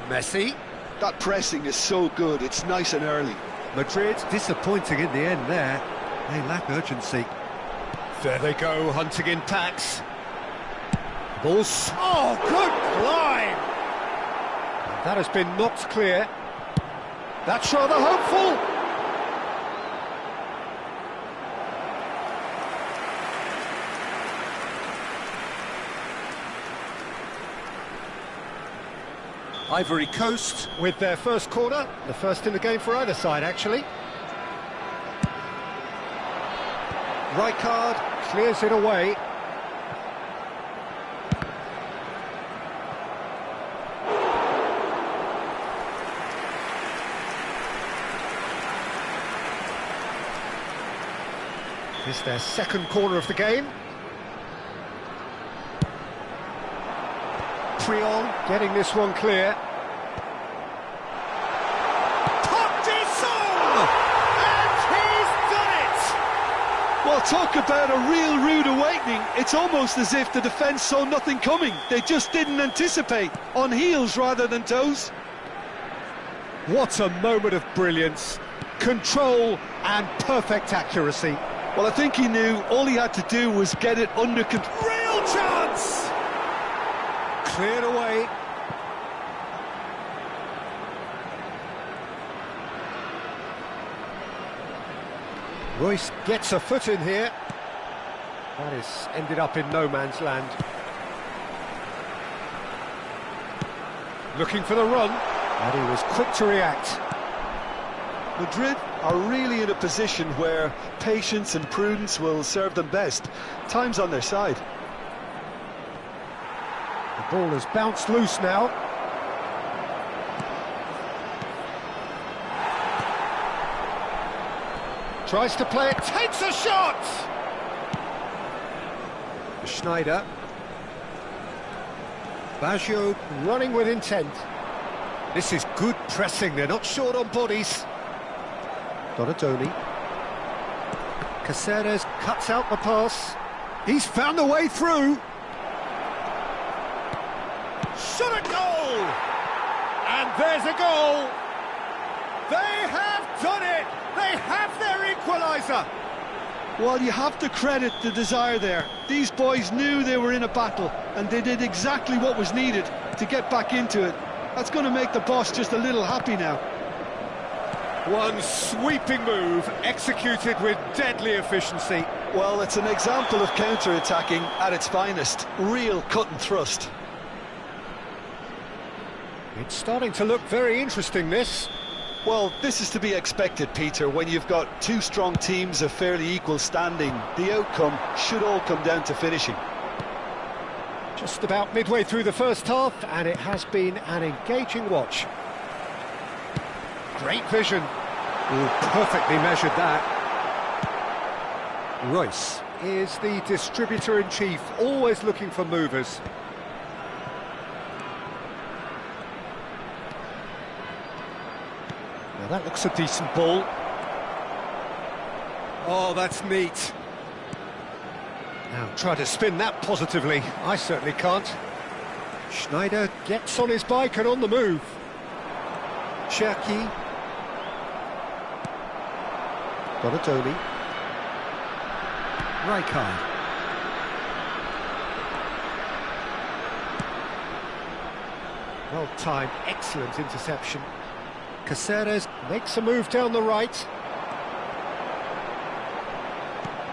Messi. That pressing is so good, it's nice and early. Madrid disappointing in the end there. They lack urgency. There they go, hunting in packs. Balls. Oh, good climb! That has been knocked clear. That's rather hopeful. Ivory Coast with their first corner, the first in the game for either side, actually. Rijkaard clears it away. This is their second corner of the game. Priol getting this one clear. Park Ji-sung! And he's done it! Well, talk about a real rude awakening. It's almost as if the defence saw nothing coming. They just didn't anticipate, on heels rather than toes. What a moment of brilliance, control and perfect accuracy. Well, I think he knew all he had to do was get it under control. Real chance! Cleared away. Royce gets a foot in here. That is ended up in no man's land. Looking for the run, and he was quick to react. Madrid are really in a position where patience and prudence will serve them best. Time's on their side. The ball has bounced loose now. Tries to play it, takes a shot! Schneider. Baggio running with intent. This is good pressing, they're not short on bodies. Donadoni. Caceres cuts out the pass. He's found a way through. Shot at goal! And there's a goal! They have done it! They have their equaliser! Well, you have to credit the desire there. These boys knew they were in a battle, and they did exactly what was needed to get back into it. That's going to make the boss just a little happy now. One sweeping move, executed with deadly efficiency. Well, it's an example of counter-attacking at its finest. Real cut and thrust. It's starting to look very interesting, this. Well, this is to be expected, Peter, when you've got two strong teams of fairly equal standing. The outcome should all come down to finishing. Just about midway through the first half, and it has been an engaging watch. Great vision. Ooh, perfectly measured that. Royce is the distributor-in-chief, always looking for movers. Now that looks a decent ball. Oh, that's neat. Now try to spin that positively. I certainly can't. Schneider gets on his bike and on the move. Cherki. Donadoni. Rijkaard. Well timed, excellent interception. Caceres makes a move down the right.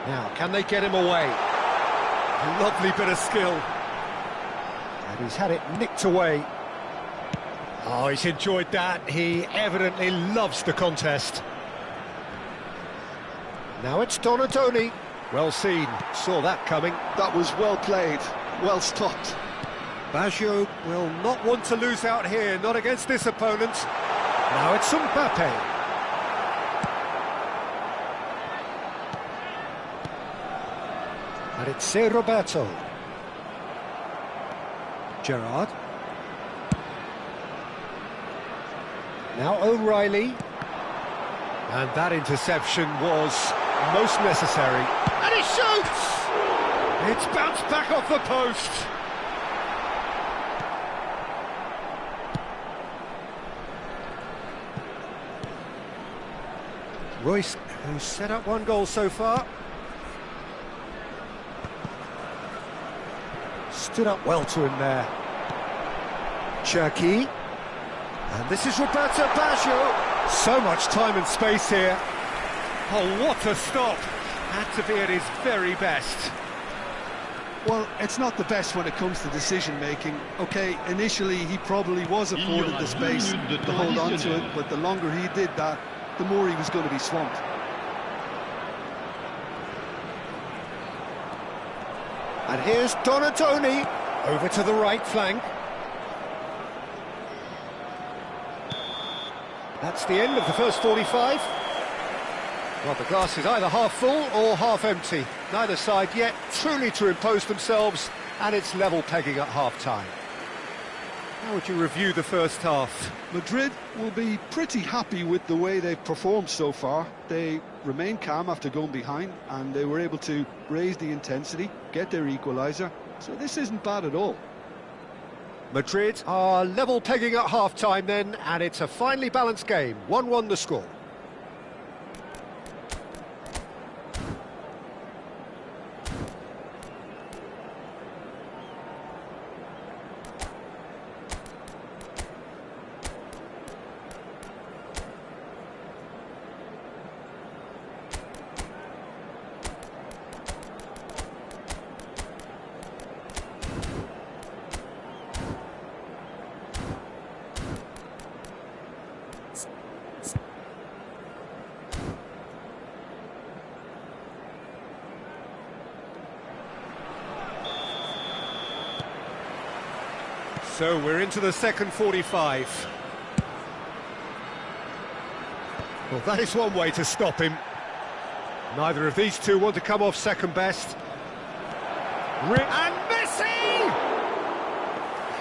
Now, can they get him away? A lovely bit of skill. And he's had it nicked away. Oh, he's enjoyed that. He evidently loves the contest. Now it's Donatoni. Well seen, saw that coming. That was well played, well stopped. Baggio will not want to lose out here, not against this opponent. Now it's Mbappe. And it's Roberto. Gerrard. Now O'Reilly. And that interception was most necessary. And he shoots! It's bounced back off the post. Royce, who's set up one goal so far. Stood up well to him there. Cherki. And this is Roberto Baggio. So much time and space here. Oh, what a stop. Had to be at his very best. Well, it's not the best when it comes to decision-making. OK, initially he probably was afforded the space to hold on to it, but the longer he did that, the more he was going to be swamped. And here's Donatoni, over to the right flank. That's the end of the first 45. Well, the glass is either half full or half empty. Neither side yet truly to impose themselves, and it's level pegging at half-time. How would you review the first half? Madrid will be pretty happy with the way they've performed so far. They remained calm after going behind, and they were able to raise the intensity, get their equaliser. So this isn't bad at all. Madrid are level pegging at half-time then, and it's a finely balanced game. 1-1 the score. So we're into the second 45. Well, that is one way to stop him. Neither of these two want to come off second best. And Messi!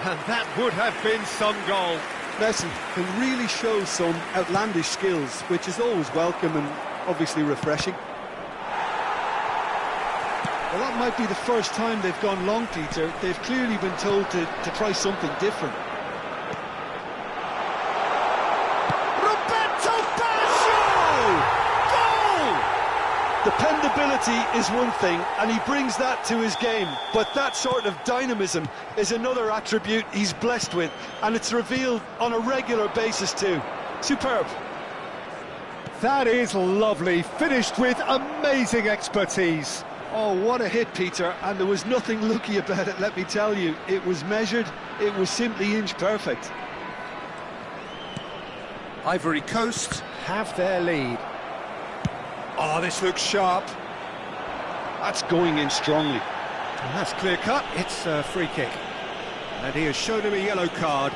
And that would have been some goal. Messi can really show some outlandish skills, which is always welcome and obviously refreshing. Well, that might be the first time they've gone long, Peter. They've clearly been told to try something different. Roberto Baggio! Goal! Dependability is one thing, and he brings that to his game. But that sort of dynamism is another attribute he's blessed with, and it's revealed on a regular basis too. Superb. That is lovely, finished with amazing expertise. Oh, what a hit, Peter, and there was nothing lucky about it, let me tell you. It was measured, it was simply inch perfect. Ivory Coast have their lead. Oh, this looks sharp. That's going in strongly. And that's clear cut, it's a free kick. And he has shown him a yellow card.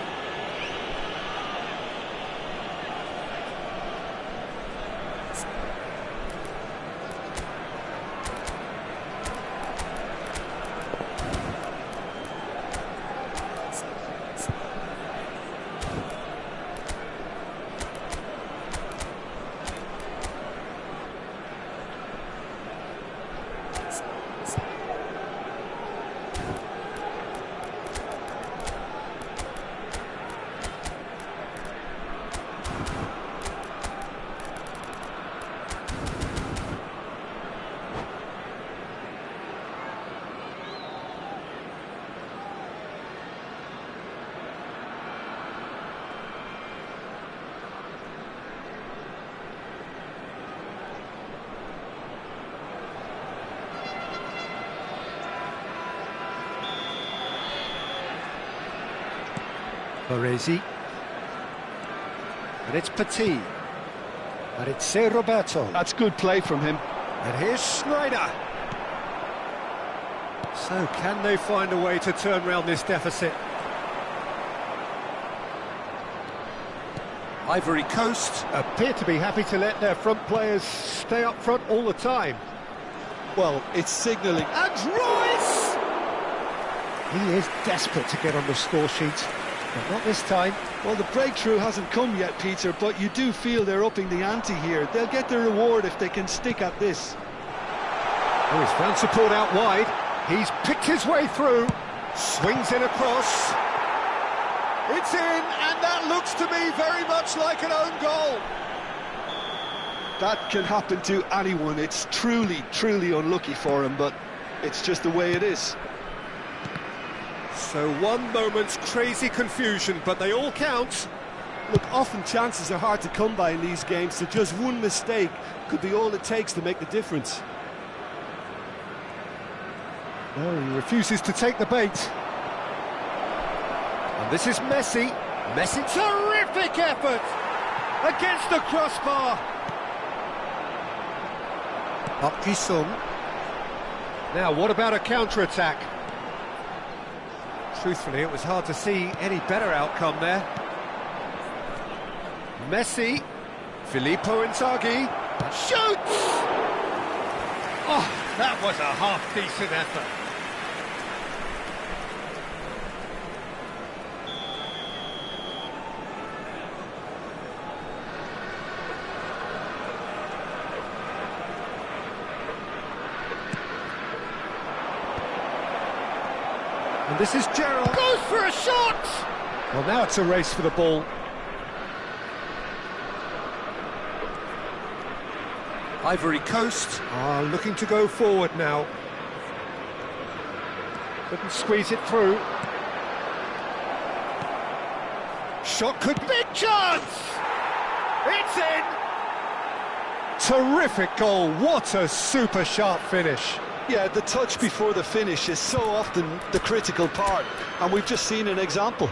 Baresi. And it's Petit. And it's Ser Roberto. That's good play from him. And here's Schneider. So can they find a way to turn round this deficit? Ivory Coast appear to be happy to let their front players stay up front all the time. Well, it's signalling. And Royce! He is desperate to get on the score sheet, but not this time. Well, the breakthrough hasn't come yet, Peter, but you do feel they're upping the ante here. They'll get their reward if they can stick at this. Oh, he's found support out wide. He's picked his way through. Swings in across. It's in, and that looks to me very much like an own goal. That can happen to anyone. It's truly, truly unlucky for him, but it's just the way it is. So one moment's crazy confusion, but they all count. Look, often chances are hard to come by in these games, so just one mistake could be all it takes to make the difference. No, he refuses to take the bait. And this is Messi. Messi, terrific effort against the crossbar. Up Ji-sung. Now, what about a counter-attack? Truthfully, it was hard to see any better outcome there. Messi, Filippo Inzaghi, shoots! Oh, that was a half-decent effort. And this is Gerald. Goes for a shot! Well, now it's a race for the ball. Ivory Coast are looking to go forward now. Couldn't squeeze it through. Shot could... Big chance! It's in! Terrific goal. What a super sharp finish. Yeah, the touch before the finish is so often the critical part, and we've just seen an example.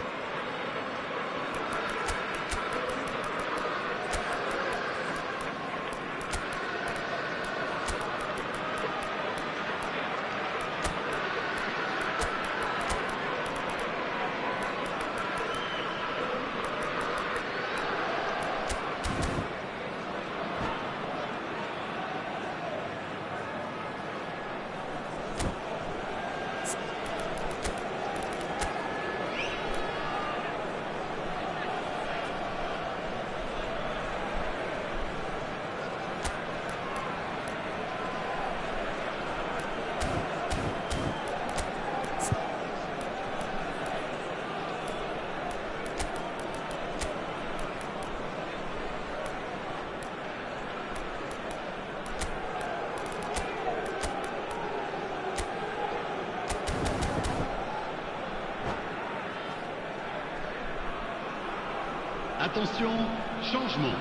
Attention, changement.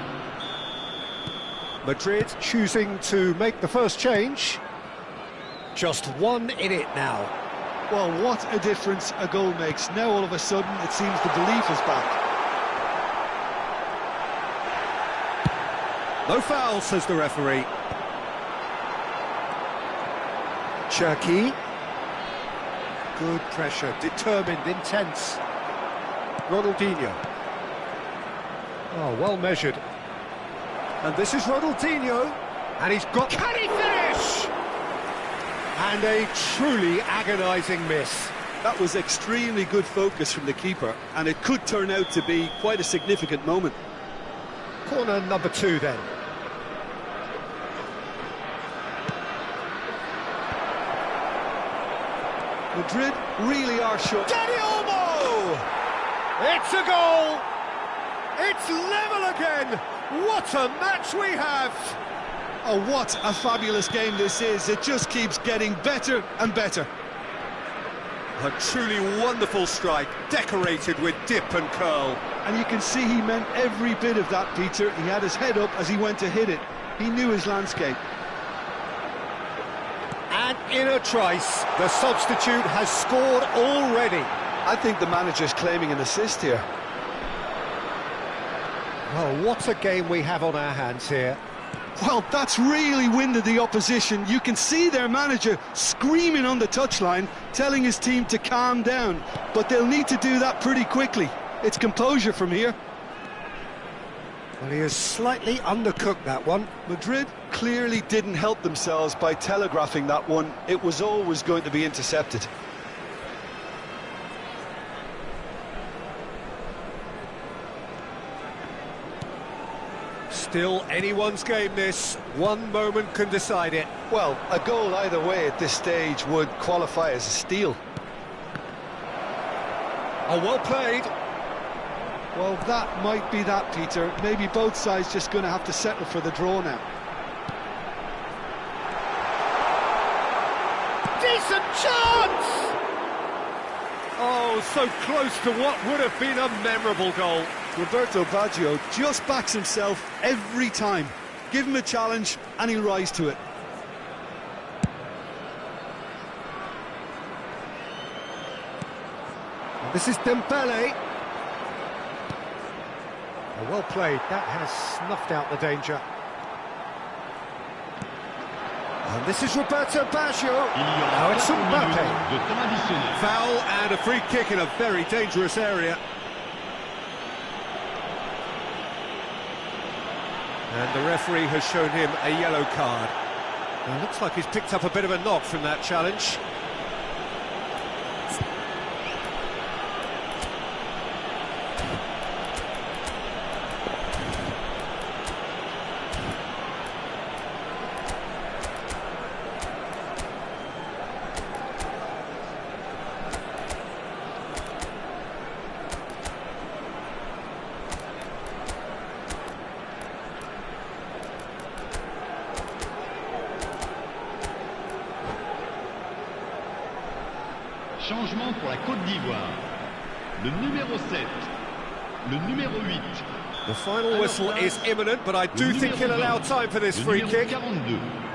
Madrid choosing to make the first change. Just one in it now. Well, what a difference a goal makes. Now all of a sudden it seems the belief is back. No foul, says the referee. Cherki. Good pressure, determined, intense. Ronaldinho. Oh, well measured. And this is Ronaldinho. And he's got... Can he finish? And a truly agonising miss. That was extremely good focus from the keeper, and it could turn out to be quite a significant moment. Corner number 2 then. Madrid really are short. Dani Olmo! It's a goal! It's level again! What a match we have! Oh, what a fabulous game this is. It just keeps getting better and better. A truly wonderful strike, decorated with dip and curl. And you can see he meant every bit of that, Peter. He had his head up as he went to hit it. He knew his landscape. And in a trice, the substitute has scored already. I think the manager's claiming an assist here. Well, what a game we have on our hands here. Well, that's really winded the opposition. You can see their manager screaming on the touchline, telling his team to calm down. But they'll need to do that pretty quickly. It's composure from here. Well, he has slightly undercooked that one. Madrid clearly didn't help themselves by telegraphing that one. It was always going to be intercepted. Still anyone's game, this. One moment can decide it. Well, a goal either way at this stage would qualify as a steal. Oh, well played. Well, that might be that, Peter. Maybe both sides just going to have to settle for the draw now. Decent chance! Oh, so close to what would have been a memorable goal. Roberto Baggio just backs himself every time. Give him a challenge and he'll rise to it. This is Dembele. Oh, well played. That has snuffed out the danger. And this is Roberto Baggio. Now it's Mbappe. Foul and a free kick in a very dangerous area. And the referee has shown him a yellow card. It looks like he's picked up a bit of a knock from that challenge. Changement pour la Côte d'Ivoire. Le numéro 7, le numéro 8. The final whistle is imminent, but I do think he'll allow time for this free kick.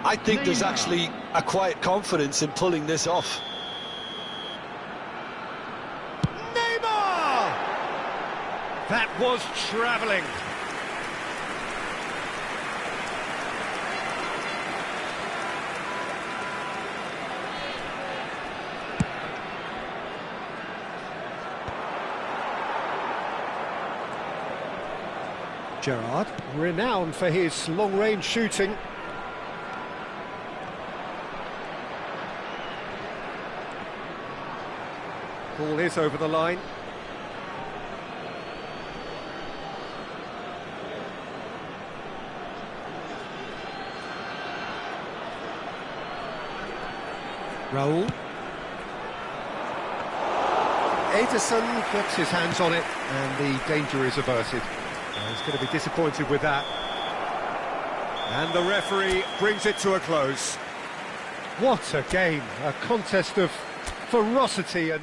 I think there's actually a quiet confidence in pulling this off. Neymar! That was travelling. Gerrard, renowned for his long-range shooting. Ball is over the line. Raul. Ederson gets his hands on it and the danger is averted. He's going to be disappointed with that. And the referee brings it to a close. What a game, a contest of ferocity and